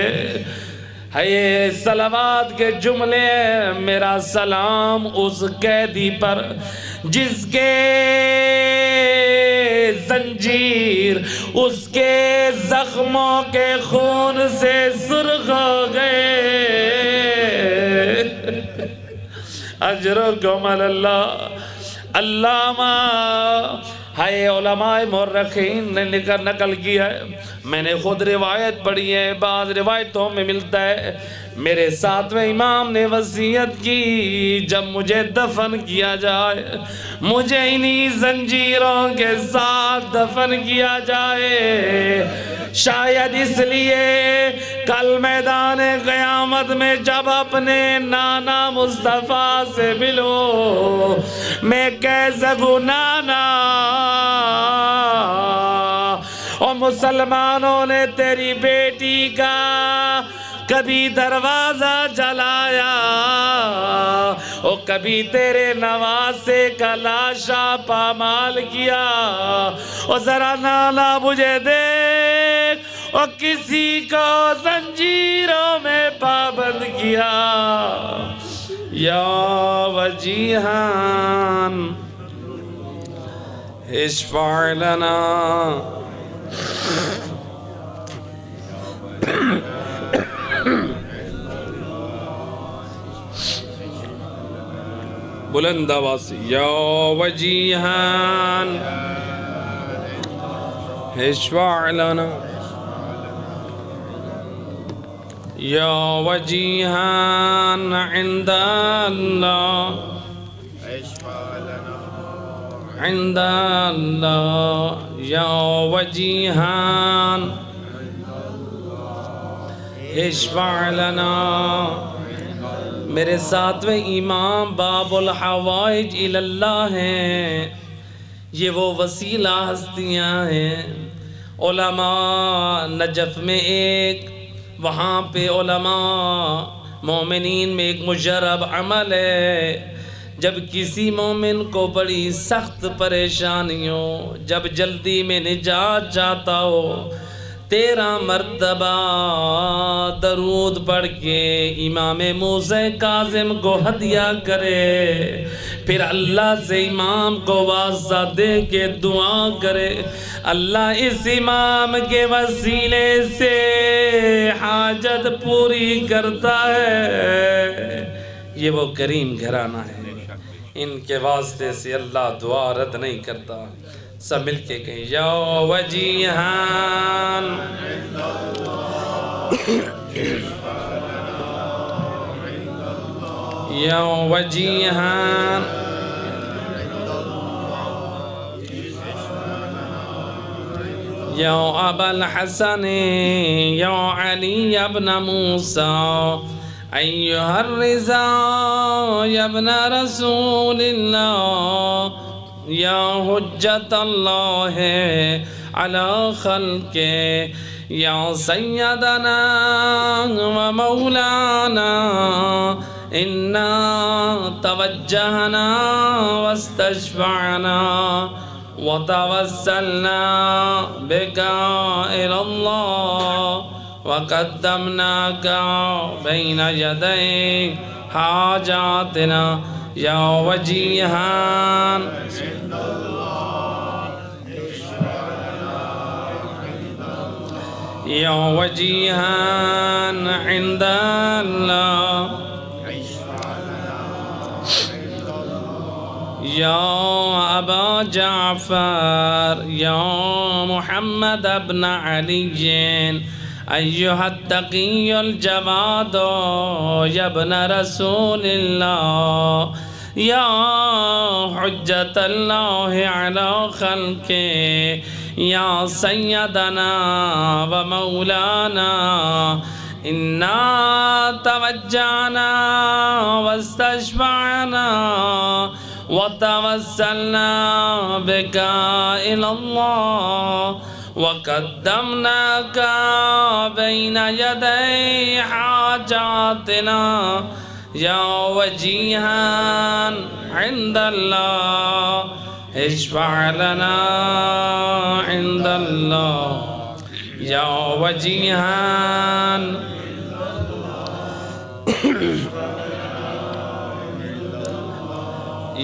ہے صلوات کے جملے میرا سلام اس قیدی پر جس کے زنجیر اس کے زخموں کے خون سے سرخ ہو گئے اجرکم اللہ علامہ ہے علماء مورخین نے نقل کیا ہے میں نے خود روایت پڑھی ہے بعض روایتوں میں ملتا ہے میرے ساتویں امام نے وصیت کی جب مجھے دفن کیا جائے مجھے انہی زنجیروں کے ساتھ دفن کیا جائے شاید اس لیے کل میدان قیامت میں جب اپنے نانا مصطفیٰ سے ملو میں کہہ سکوں نانا اور مسلمانوں نے تیری بیٹی کا کبھی دروازہ جلایا اور کبھی تیرے نواسے کا لاشا پامال کیا، اور ذرا نانا مجھے دیکھ اور کسی کو زنجیروں میں پابند کیا۔ یا وجیہان اشفع لنا، بلند آواز سے یا وجیہان اشفع لنا، یا وجیہان عند اللہ، عند اللہ، یا وجیہان اشفع لنا۔ میرے ساتویں امام باب الحوائج الاللہ ہیں، یہ وہ وسیلہ ہستیاں ہیں۔ علماء نجف میں ایک، وہاں پہ علماء مومنین میں ایک مجرب عمل ہے، جب کسی مومن کو بڑی سخت پریشانی ہو، جب جلدی میں نجات چاہتا ہو، 13 مرتبہ درود پڑھ کے امام موسیٰ کاظم کو ہدیہ کرے، پھر اللہ سے امام کو واسطہ دے کے دعا کرے، اللہ اس امام کے وسیلے سے حاجت پوری کرتا ہے۔ یہ وہ کریم گھرانہ ہے، ان کے واسطے سے اللہ دعا رد نہیں کرتا۔ سب مل کے کہیں یا وجیہان، یا وجیہان، یا ابا الحسن، یا علی ابن موسیٰ، ایہا الرضا، یا ابن رسول اللہ، یا حجت اللہ علی خلقہ، یا سیدنا و مولانا، انا توجہنا واستشفعنا وتوسلنا بک الی اللہ وقدمناک بین یدی حاجاتنا، یا وجیہان یا وجیہان عند اللہ، یا ابا جعفر، یا محمد ابن علی، ایہا التقی الجواد، یا ابن رسول اللہ، یا حجت اللہ علی خلقہ، یا سیدنا و مولانا، انا توجہنا واستشفعنا وتوسلنا بک الی اللہ وقدمناک بین یدی حاجاتنا، یا وجیہان عند اللہ اشفع لنا عند اللہ، یا وجیہان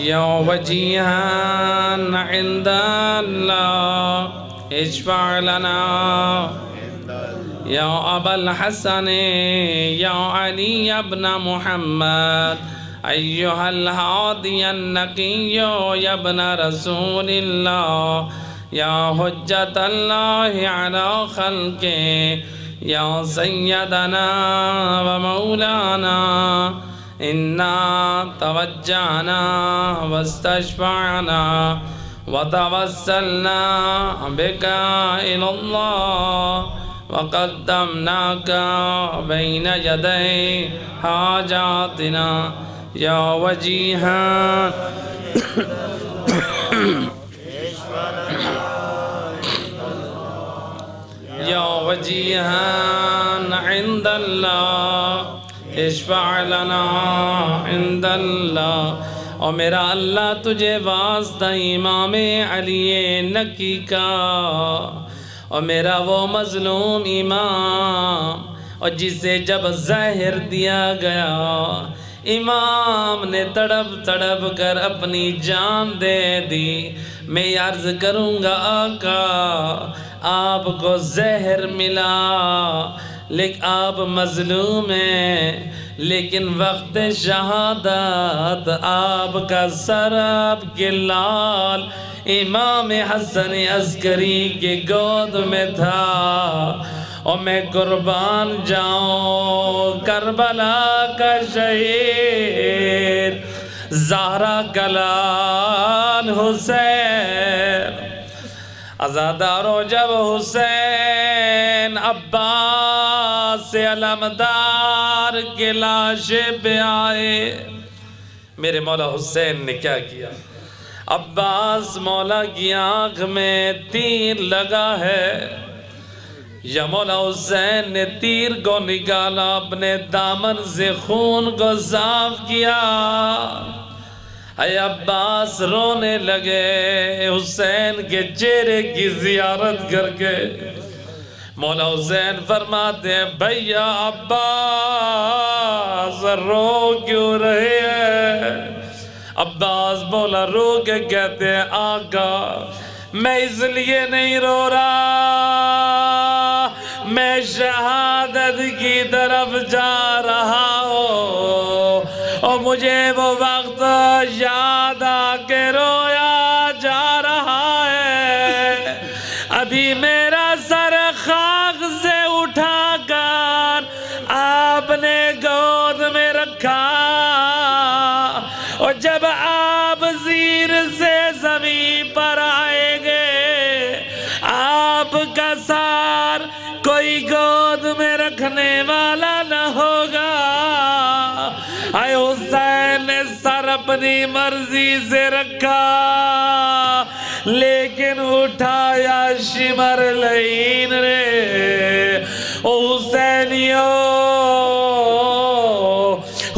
یا وجیہان عند اللہ اشفع لنا، یا ابا الحسن، یا علی ابن محمد، ایہا الہادی النقی، یا ابن رسول اللہ، یا حجت اللہ علی خلقہ، یا سیدنا و مولانا، انا توجہنا واستشفعنا وتوسلنا بک الی اللہ وقدمناک بین یدی حاجاتنا، یا وجیہان وجیہا عند اللہ اشفع لنا عند اللہ۔ اور میرا اللہ تجھے واسطہ امام علی نکی کا، اور میرا وہ مظلوم امام اور جسے جب زہر دیا گیا امام نے تڑپ تڑپ کر اپنی جان دے دی، میں عرض کروں گا آقا آپ کو زہر ملا لیکن آپ مظلوم ہیں، لیکن وقت شہادت آپ کا سر آپ کے لال امام حسن عسکری کے گود میں تھا، اور میں قربان جاؤں کربلا کا شہید زہرا کا لال حسین۔ عزادارو جب حسین عباس سے علمدار کے لاشے پہ آئے، میرے مولا حسین نے کیا کیا؟ عباس مولا کی آنکھ میں تیر لگا ہے، یا مولا حسین نے تیر کو نکالا، اپنے دامن سے خون کو صاف کیا، اے عباس رونے لگے حسین کے چہرے کی زیارت کر کے۔ مولا حسین فرماتے ہیں بھیا عباس رو کیوں رہے ہیں؟ عباس مولا رو کے کہتے ہیں آقا میں اس لیے نہیں رو رہا، میں شہادت کی طرف جا رہا ہوں، اور مجھے وہ وقت یاد آ کے رویا جا رہا ہے۔ ابھی میرا سر خاک سے اٹھا کر آپ نے گود میں رکھا، اور جب آپ زیر سے زمین پر آئیں گے آپ کا سار کوئی گود میں رکھنے والا نہ ہوگا۔ اے حسین نے سر اپنی مرضی سے رکھا، لیکن اٹھایا شمر لعین نے۔ او حسینیو،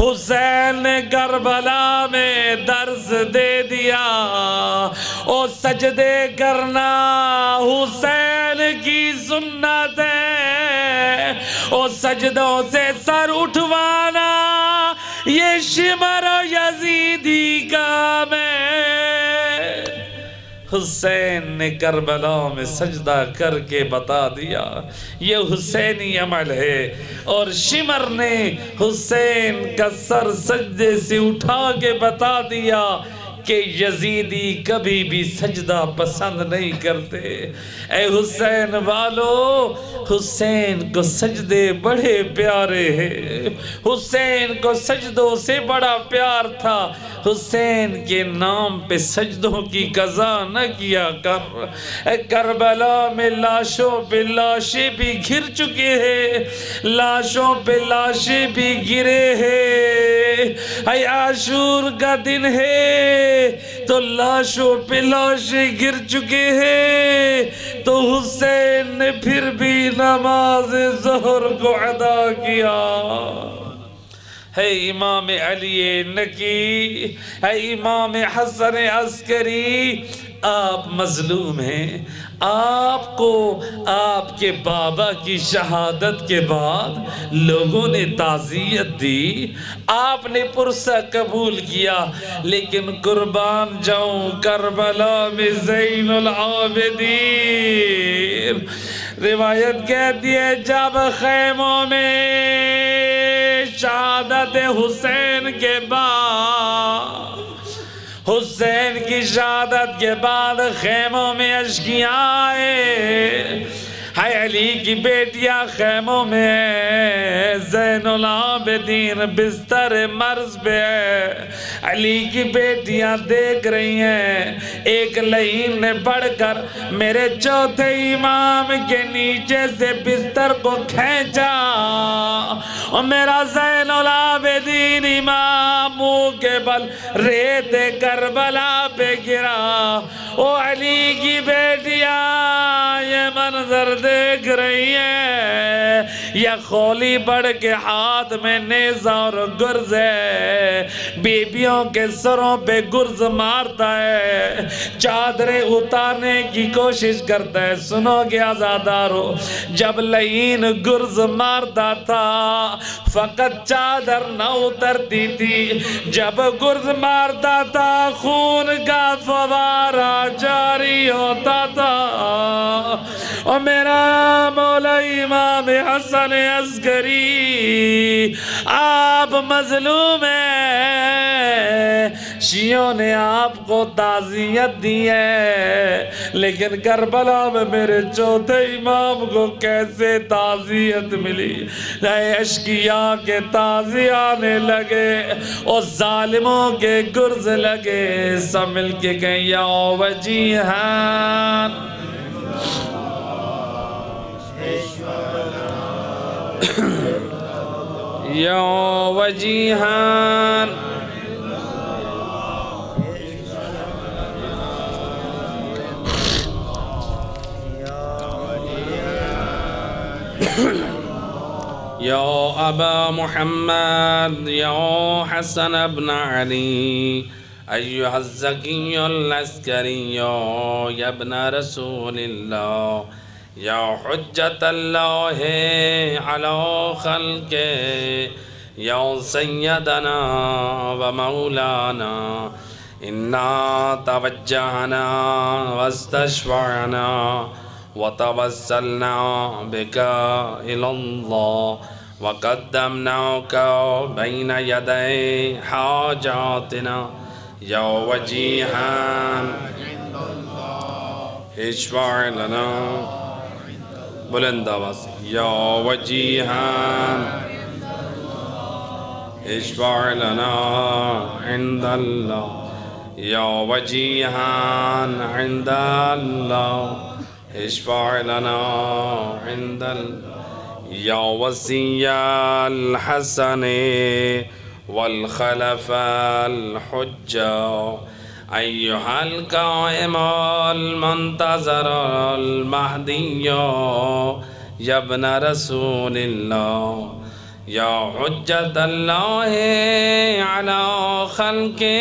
حسین نے کربلا میں درس دے دیا، او سجدے کرنا حسین کی سنت ہے، او سجدوں سے سر اٹھوانا یہ شمر و یزیدی کام ہے۔ حسین نے کربلا میں سجدہ کر کے بتا دیا یہ حسینی عمل ہے، اور شمر نے حسین کا سر سجدے سے اٹھا کے بتا دیا کہ یزیدی کبھی بھی سجدہ پسند نہیں کرتے۔ اے حسین والو، حسین کو سجدے بڑے پیارے ہیں، حسین کو سجدوں سے بڑا پیار تھا۔ حسین کے نام پہ سجدوں کی قضا نہ کیا کر۔ اے کربلا میں لاشوں پہ لاشیں بھی گر چکے ہیں، لاشوں پہ لاشیں بھی گرے ہیں۔ اے عاشور کا دن ہے تو لاشوں پہ لاشیں گر چکے ہیں، تو حسین نے پھر بھی نماز ظہر کو ادا کیا۔ ہے امام علی نکی، ہے امام حسن عسکری، آپ مظلوم ہیں، آپ کو آپ کے بابا کی شہادت کے بعد لوگوں نے تعزیت دی، آپ نے پرسہ قبول کیا، لیکن قربان جاؤں کربلا میں زین العابدین روایت کہتی ہے جب خیموں میں شہادت حسین کے بعد، حسین کی شہادت کے بعد خیموں میں اشکیاں آئے، ہے علی کی بیٹیاں خیموں میں ہے، زین العابدین بستر مرض پہ ہے، علی کی بیٹیاں دیکھ رہی ہیں، ایک لعین نے بڑھ کر میرے چوتھے امام کے نیچے سے بستر کو کھینچا، اور میرا زین العابدین امام منہ کے بل ریت کربلا پہ گرا۔ او علی کی بیٹیاں یہ منظر دیکھ رہی ہے، یا خولی بڑھ کے ہاتھ میں نیزہ اور گرز ہے، بیبیوں کے سروں پہ گرز مارتا ہے، چادریں اتارنے کی کوشش کرتا ہے۔ سنو گے آزادارو، جب لعین گرز مارتا تھا فقط چادر نہ اترتی تھی، جب گرز مارتا تھا خون کا فوارہ جاری ہوتا تھا۔ اور میرا مولا امام حسن عسکری آپ مظلوم ہیں، شیعوں نے آپ کو تعزیت دی ہے، لیکن کربلا میں میرے چوتھے امام کو کیسے تعزیت ملی؟ نئے اشقیاء کے تعزیہ آنے لگے اور ظالموں کے گرز لگے، سب مل کے کہیں یا وجیہان یا وجیہان یا ابا محمد یا حسن ابن علی ایہا الزکی العسکری یا ابن رسول اللہ یا حجت اللہ علی خلق یا سیدنا و مولانا انا توجہنا واستشفعنا وتوسلنا بك إلى الله وقدمناك بين يدي حاجاتنا يا وجيها اشفع لنا بلند آواز يا وجيها اشفع لنا عند الله يا وجيها عند الله اشفع لنا عند یا وصی الحسن والخلف الحجة ایہا القائم المنتظر المہدی یا ابن رسول اللہ یا حجت اللہ علی خلقہ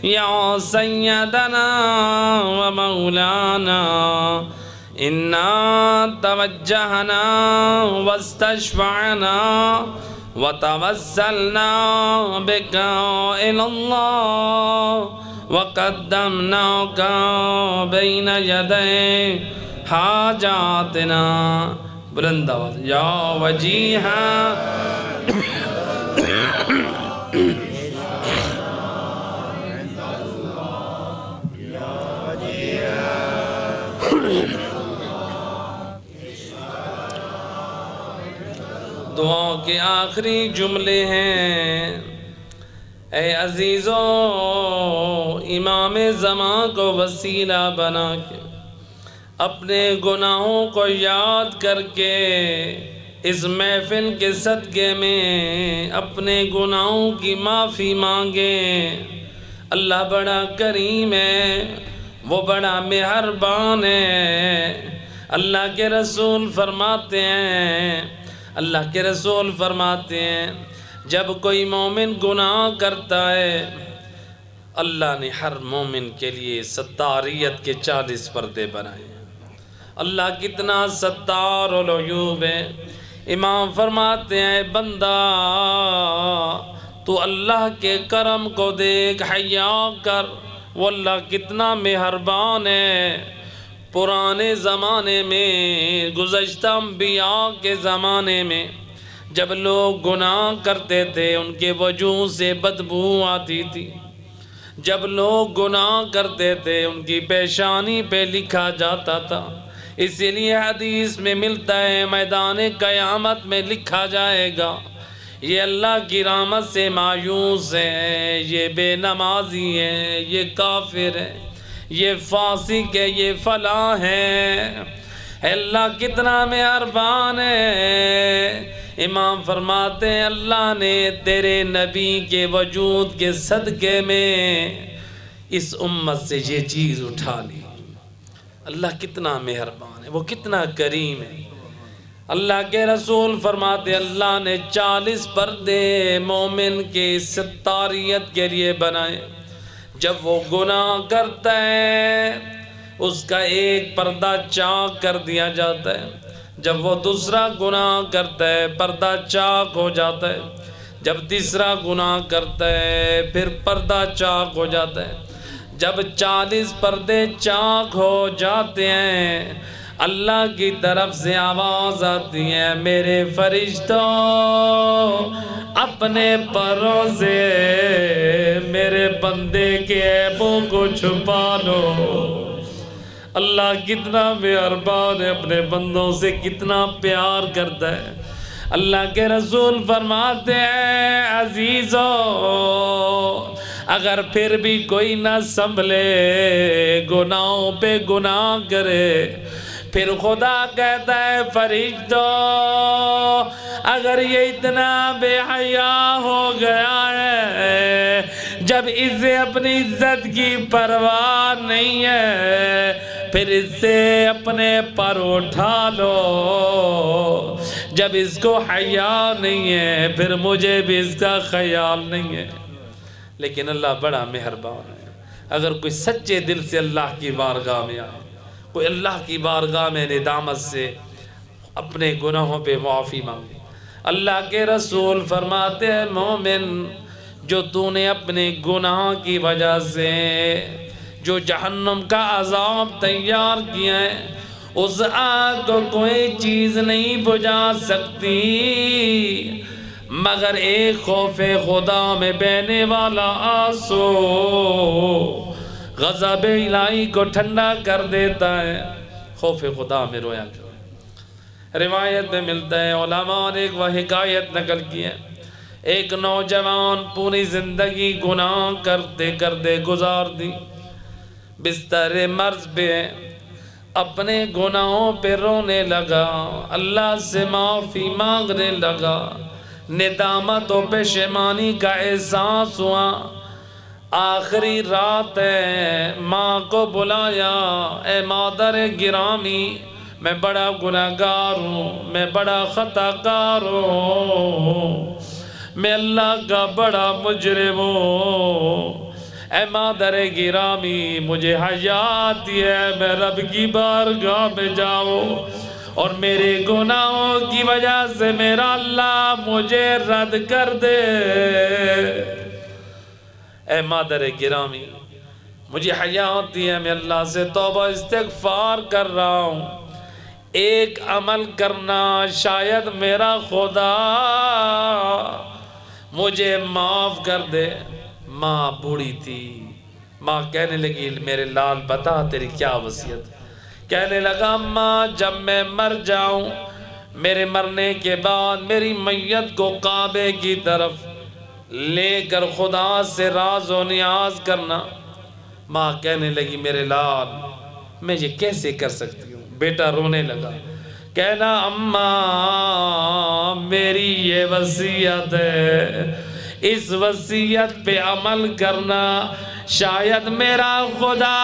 یا سیدنا و مولانا انا توجہنا واستشفعنا وتوسلنا بك إلى الله وقدمناك بين يدي حاجاتنا بلند آواز یا وجیہا دعا کے آخری جملے ہیں اے عزیزو امام زمان کو وسیلہ بنا کے اپنے گناہوں کو یاد کر کے اس محفل کے صدقے میں اپنے گناہوں کی معافی مانگیں۔ اللہ بڑا کریم ہے، وہ بڑا مہربان ہے۔ اللہ کے رسول فرماتے ہیں جب کوئی مومن گناہ کرتا ہے اللہ نے ہر مومن کے لیے ستاریت کے 40 پردے بنائے ہیں۔ اللہ کتنا ستار العیوب ہے۔ امام فرماتے ہیں بندہ تو اللہ کے کرم کو دیکھ، حیا کر، وہ اللہ کتنا مہربان ہے۔ پرانے زمانے میں، گزشتہ انبیاء کے زمانے میں جب لوگ گناہ کرتے تھے ان کے وجود سے بدبو آتی تھی۔ جب لوگ گناہ کرتے تھے ان کی پیشانی پہ لکھا جاتا تھا۔ اسی لیے حدیث میں ملتا ہے میدان قیامت میں لکھا جائے گا یہ اللہ کی رحمت سے مایوس ہے، یہ بے نمازی ہے، یہ کافر ہے، یہ فاسق ہے، یہ فلاں ہے۔ اللہ کتنا مہربان ہے۔ امام فرماتے ہیں اللہ نے تیرے نبی کے وجود کے صدقے میں اس امت سے یہ چیز اٹھا لی۔ اللہ کتنا مہربان ہے، وہ کتنا کریم ہے۔ اللہ کے رسول فرماتے اللہ نے 40 پردے مومن کے ستاریت کے لیے بنائے۔ جب وہ گناہ کرتا ہے اس کا ایک پردہ چاک کر دیا جاتا ہے، جب وہ دوسرا گناہ کرتا ہے پردہ چاک ہو جاتا ہے، جب تیسرا گناہ کرتا ہے پھر پردہ چاک ہو جاتا ہے۔ جب 40 پردے چاک ہو جاتے ہیں اللہ کی طرف سے آواز آتی ہے میرے فرشتوں اپنے پروں سے میرے بندے کے عیبوں کو چھپا لو۔ اللہ کتنا مہربان ہے، اپنے بندوں سے کتنا پیار کرتا ہے۔ اللہ کے رسول فرماتے ہیں عزیزو اگر پھر بھی کوئی نہ سنبھلے گناہوں پہ گناہ کرے، پھر خدا کہتا ہے فرشتوں اگر یہ اتنا بے حیا ہو گیا ہے، جب اسے اپنی عزت کی پرواہ نہیں ہے پھر اس سے اپنے پر اٹھا لو۔ جب اس کو حیا نہیں ہے پھر مجھے بھی اس کا خیال نہیں ہے۔ لیکن اللہ بڑا مہربان ہے، اگر کوئی سچے دل سے اللہ کی بارگاہ میں آئے، کوئی اللہ کی بارگاہ میں ندامت سے اپنے گناہوں پہ معافی مانگے۔ اللہ کے رسول فرماتے ہیں مومن جو تو نے اپنے گناہ کی وجہ سے جو جہنم کا عذاب تیار کیا ہے اس آگ کو کوئی چیز نہیں بجھا سکتی مگر ایک خوف خدا میں بہنے والا آنسو غضب الہی کو ٹھنڈا کر دیتا ہے۔ خوف خدا میں رویا کرو۔ روایت میں ملتا ہے علماء نے ایک وہ حکایت نقل کی ہے، ایک نوجوان پوری زندگی گناہ کرتے کرتے گزار دی، بستر مرض پہ اپنے گناہوں پہ رونے لگا، اللہ سے معافی مانگنے لگا، ندامت و پشیمانی کا احساس ہوا۔ آخری رات ہے، ماں کو بلایا، اے مادر گرامی میں بڑا گناہگار ہوں، میں بڑا خطا کار ہوں، میں اللہ کا بڑا مجرم ہوں، اے مادر گرامی مجھے حیا آتی ہے میں رب کی بارگاہ میں جاؤں اور میرے گناہوں کی وجہ سے میرا اللہ مجھے رد کر دے۔ اے مادر گرامی مجھے حیا آتی ہے میں اللہ سے توبہ استغفار کر رہا ہوں، ایک عمل کرنا شاید میرا خدا مجھے معاف کر دے۔ ماں بوڑھی تھی، ماں کہنے لگی میرے لال بتا تیری کیا وصیت؟ کہنے لگا ماں جب میں مر جاؤں میرے مرنے کے بعد میری میت کو کعبے کی طرف لے کر خدا سے راز و نیاز کرنا۔ ماں کہنے لگی میرے لال میں یہ کیسے کر سکتی ہوں؟ بیٹا رونے لگا، کہنا اماں میری یہ وصیت ہے، اس وصیت پہ عمل کرنا شاید میرا خدا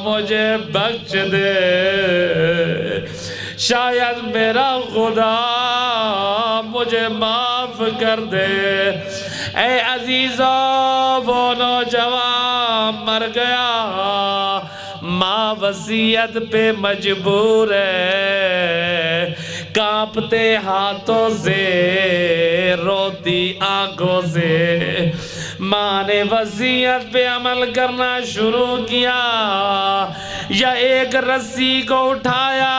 مجھے بخش دے، شاید میرا خدا مجھے معاف کر دے۔ اے عزیزو وہ نوجوان مر گیا، ماں وصیت پہ مجبور ہے، کانپتے ہاتھوں سے روتی آنکھوں سے ماں نے وصیت پہ عمل کرنا شروع کیا، یا ایک رسی کو اٹھایا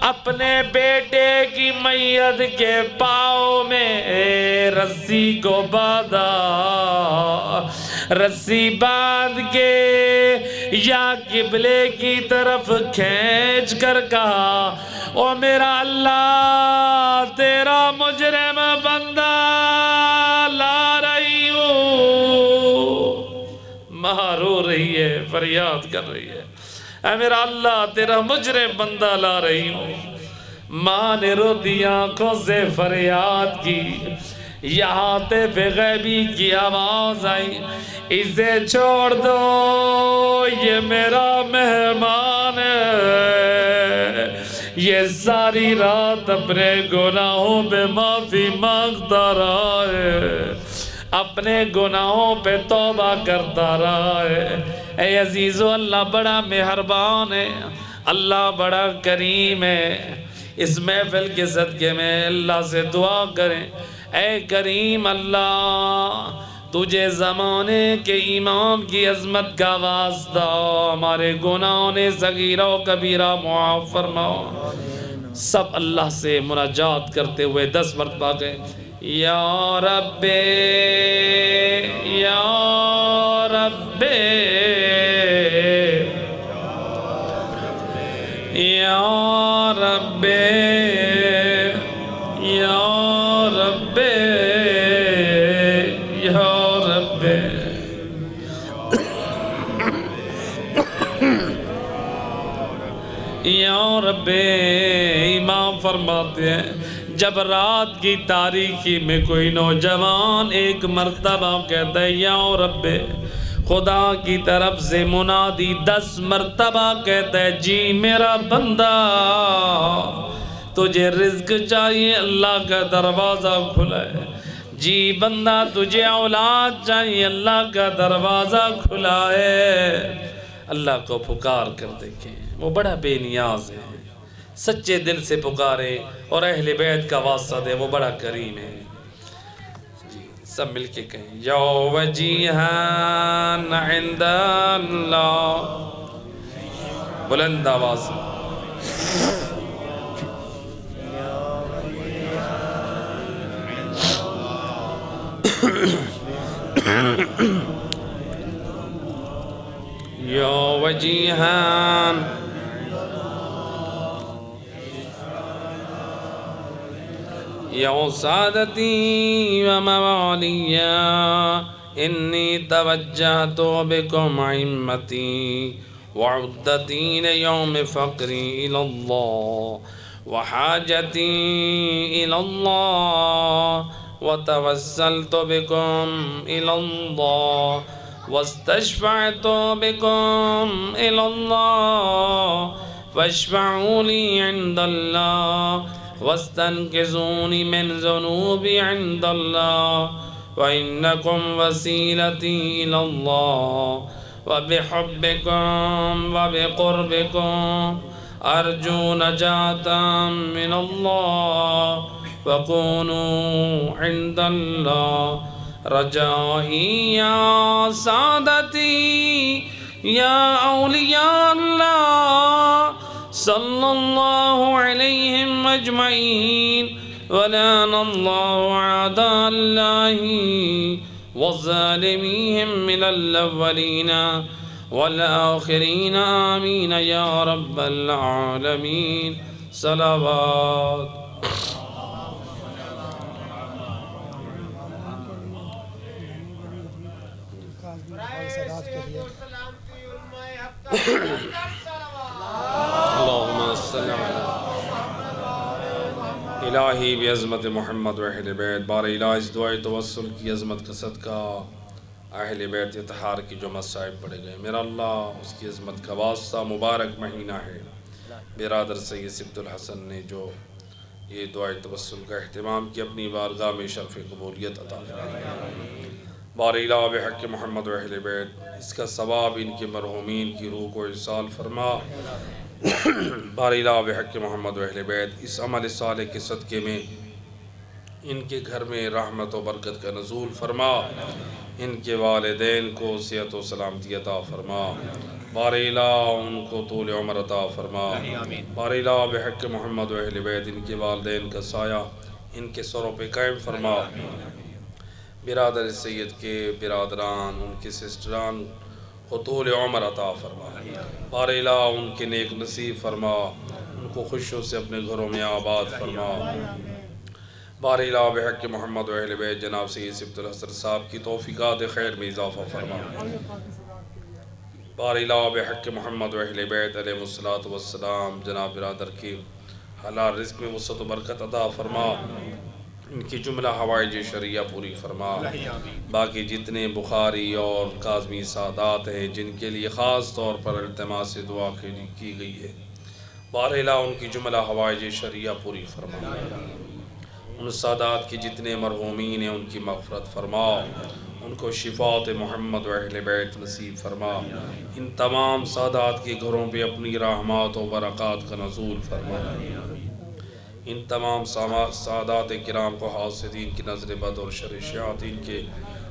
اپنے بیٹے کی میت کے پاؤں میں رسی کو باندھا، رسی باندھ کے یا قبلے کی طرف کھینچ کر کہا او میرا اللہ تیرا مجرم بندہ لا رہی ہوں۔ ماں رو رہی ہے، فریاد کر رہی ہے، اے میرا اللہ تیرا مجرم بندہ لا رہی ہوں۔ ماں نے روتی آنکھوں سے فریاد کی، یہاں پہ غیبی کی آواز آئی، اسے چھوڑ دو، یہ میرا مہمان ہے، یہ ساری رات اپنے گناہوں پہ معافی مانگتا رہا ہے، اپنے گناہوں پہ توبہ کرتا رہا ہے۔ اے عزیزو، اللہ بڑا مہربان ہے، اللہ بڑا کریم ہے۔ اس محفل کے صدقے میں اللہ سے دعا کریں، اے کریم اللہ، تجھے زمانے کے امام کی عظمت کا واسطہ ہمارے گناہوں نے صغیرہ و کبیرہ معاف فرماؤ۔ سب اللہ سے مناجات کرتے ہوئے 10 مرتبہ گئے، یا رب یا رب یا رب یا رب یا رب۔ یا رب، امام فرماتے ہیں جب رات کی تاریکی میں کوئی نوجوان ایک مرتبہ کہتا ہے یا رب، خدا کی طرف سے منادی 10 مرتبہ کہتا ہے جی میرا بندہ، تجھے رزق چاہیے، اللہ کا دروازہ کھلا ہے، جی بندہ تجھے اولاد چاہیے، اللہ کا دروازہ کھلا ہے۔ اللہ کو پکار کر دیکھیں، وہ بڑا بے نیاز ہے، سچے دل سے پکارے اور اہل بیت کا واسطہ دے، وہ بڑا کریم ہے۔ سب مل کے کہیں، یا وجیہان عند اللہ، بلند آواز، یا وجیہان یا سادتی و موالیہ، انی توجہت بکم عمتی وعدتی لیوم فقری الاللہ وحاجتی الاللہ وتوسلت بکم الاللہ واستشفعت بکم الاللہ فاشفعوا لی عند اللہ واستنقذوني من ذنوبي عند الله وإنكم وسيلتي إلى الله وبحبكم وبقربكم أرجو نجاة من الله وكونوا عند الله رجائي يا سادتي يا أولياء الله صلی اللہ علیہم اجمعین ولعن اللہ اعداء اللہ والظالمین من الاولین والآخرین آمین یا رب العالمین۔ صلوات۔ اللہم صلی الہی بعظمت محمد و اہل بیت، بار الہ اس دعائے توسل کی عظمت کا صدقہ اہل بیت اطہار کی جو مصائب پڑے گئے، میرا اللہ اس کی عظمت کا واسطہ مبارک مہینہ ہے، برادر سید سبت الحسن نے جو یہ دعائے توسل کا اہتمام کی، اپنی بارگاہ میں شرف قبولیت عطا فرمائے۔ بار الہ بحق محمد و اہل بیت اس کا ثواب ان کے مرحومین کی روح کو ارسال فرما۔ بار الہ بحق محمد و اہل بیت اس عمل صالح کے صدقے میں ان کے گھر میں رحمت و برکت کا نزول فرما، ان کے والدین کو صحت و سلامتی عطا فرما، بار الہ ان کو طول عمر عطا فرما، بار الہ بحق محمد و اہل بیت ان کے والدین کا سایہ ان کے سروں پہ قائم فرما، برادر سید کے برادران ان کے سسٹران کو طول عمر عطا فرما، بار الہ ان کے نیک نصیب فرما، ان کو خوشیوں سے اپنے گھروں میں آباد فرما، بار الہ بحق محمد و اہل بیت جناب سید سبت الحسن صاحب کی توفیقات خیر میں اضافہ فرما، بار الہ بحق محمد و اہل بیت علیہ السلام جناب برادر کی حلال رزق میں وسعت و برکت عطا فرما، ان کی جملہ حوائج شرعیہ پوری فرما۔ باقی جتنے بخاری اور کاظمی سادات ہیں جن کے لیے خاص طور پر التماس دعا کی گئی ہے، بارہلا ان کی جملہ حوائج شرعیہ پوری فرما۔ ان سادات کی جتنے مرحومین ہیں ان کی مغفرت فرما، ان کو شفاعت محمد و اہل بیت نصیب فرما۔ ان تمام سادات کے گھروں پہ اپنی رحمات و برکات کا نزول فرما۔ ان تمام سادات کرام کو حاسدین کی نظر بد اور شر شیاطین کے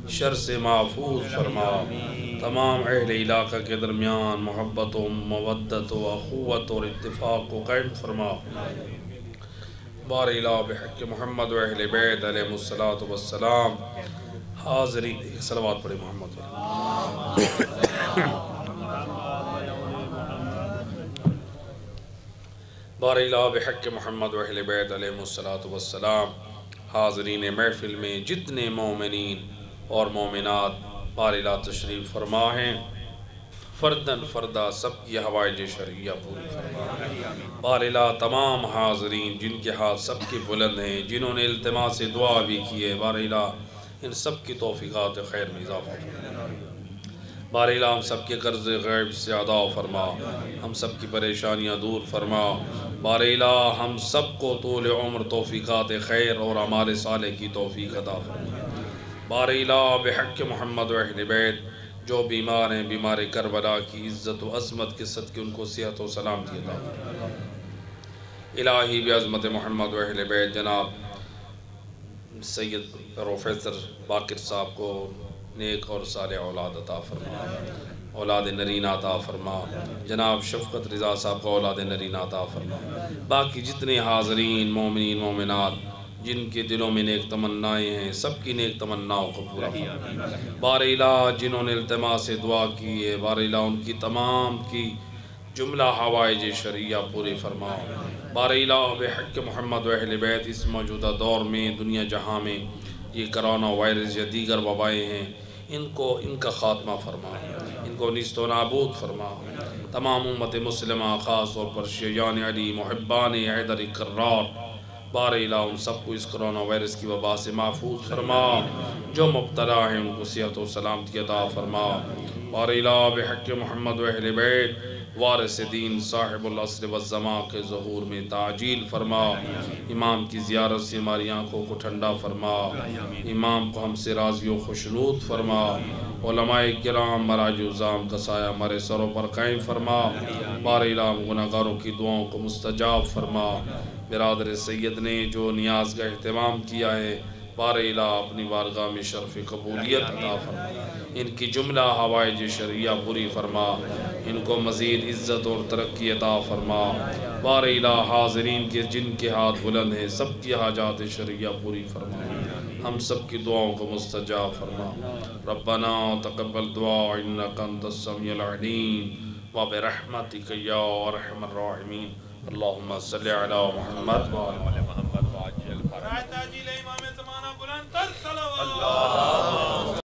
شر سے محفوظ فرما۔ تمام اہل علاقہ کے درمیان محبت و مودت و اخوت اور اتفاق کو قائم فرما۔ بار الہ بحق محمد و اہل بیت علیہ السلام حاضرین، ایک صلوات پڑھے محمد بار الہ بحق محمد و اہل بیت علیہ السلام حاضرین محفل میں جتنے مومنین اور مومنات بار الہ تشریف فرما ہیں، فردن فردہ سب کی حوائج شرعیہ پوری فرما۔ بار الہ تمام حاضرین جن کے ہاتھ سب کے بلند ہیں، جنہوں نے التماس دعا بھی کی ہے، بار الہ ان سب کی توفیقات خیر میں اضافہ فرما۔ بار الہ ہم سب کے قرض غیب سے ادا فرما، ہم سب کی پریشانیاں دور فرما۔ بار الہ ہم سب کو طول عمر توفیقات خیر اور اعمال صالح کی توفیق عطا فرما۔ بار الہ بحق محمد و اہل بیت جو بیمار ہیں، بیمار کربلا کی عزت و عظمت کے صدقے ان کو صحت و سلامتی عطا فرما۔ الہی بعظمت محمد و اہل بیت جناب سید پروفیسر باقر صاحب کو نیک اور صالح اولاد عطا فرما، اولاد نرینہ عطا فرما۔ جناب شفقت رضا صاحب کو اولاد نرینہ عطا فرما۔ باقی جتنے حاضرین مومنین مومنات جن کے دلوں میں نیک تمنائیں ہیں، سب کی نیک تمناؤں کو پورا فرما۔ بار الہ جنہوں نے التماس دعا کی ہے، بار الہ ان کی تمام کی جملہ حوائج شرعیہ پوری فرما۔ بار الہ بحق محمد و اہل بیت اس موجودہ دور میں دنیا جہاں میں یہ کرونا وائرس یا دیگر وبائیں ہیں، ان کا خاتمہ فرما، ان کو نیست و نابود فرما۔ تمام امت مسلمہ خاص طور پر شیعان علی محبان حیدر کرار، بار الہ ان سب کو اس کرونا وائرس کی وبا سے محفوظ فرما۔ جو مبتلا ہیں ان کو صحت و سلامتی عطا فرما۔ بار الہ بحق محمد و اہل بیت وارث دین صاحب العصر والزمان کے ظہور میں تعجیل فرما۔ امام کی زیارت سے ہماری آنکھوں کو ٹھنڈا فرما، امام کو ہم سے راضی و خوشنود فرما۔ علماء کرام مراج عظام کا سایہ ہمارے سروں پر قائم فرما۔ بار الہ گناہگاروں کی دعاؤں کو مستجاب فرما۔ برادر سید نے جو نیاز کا اہتمام کیا ہے، بار الہ اپنی بارگاہ میں شرف قبولیت عطا فرما۔ ان کی جملہ حوائج شرعیہ پوری فرما، ان کو مزید عزت اور ترقی عطا فرما۔ بار الہ حاضرین کے جن کے ہاتھ بلند ہیں سب کی حاجات شرعیہ پوری فرما، ہم سب کی دعاؤں کو مستجاب فرما۔ ربنا تقبل دعا انک انت السمیع العلیم وبرحمتک یا ارحم الراحمین۔ اللہم صلی علی محمد وعلی محمد وعجل فرج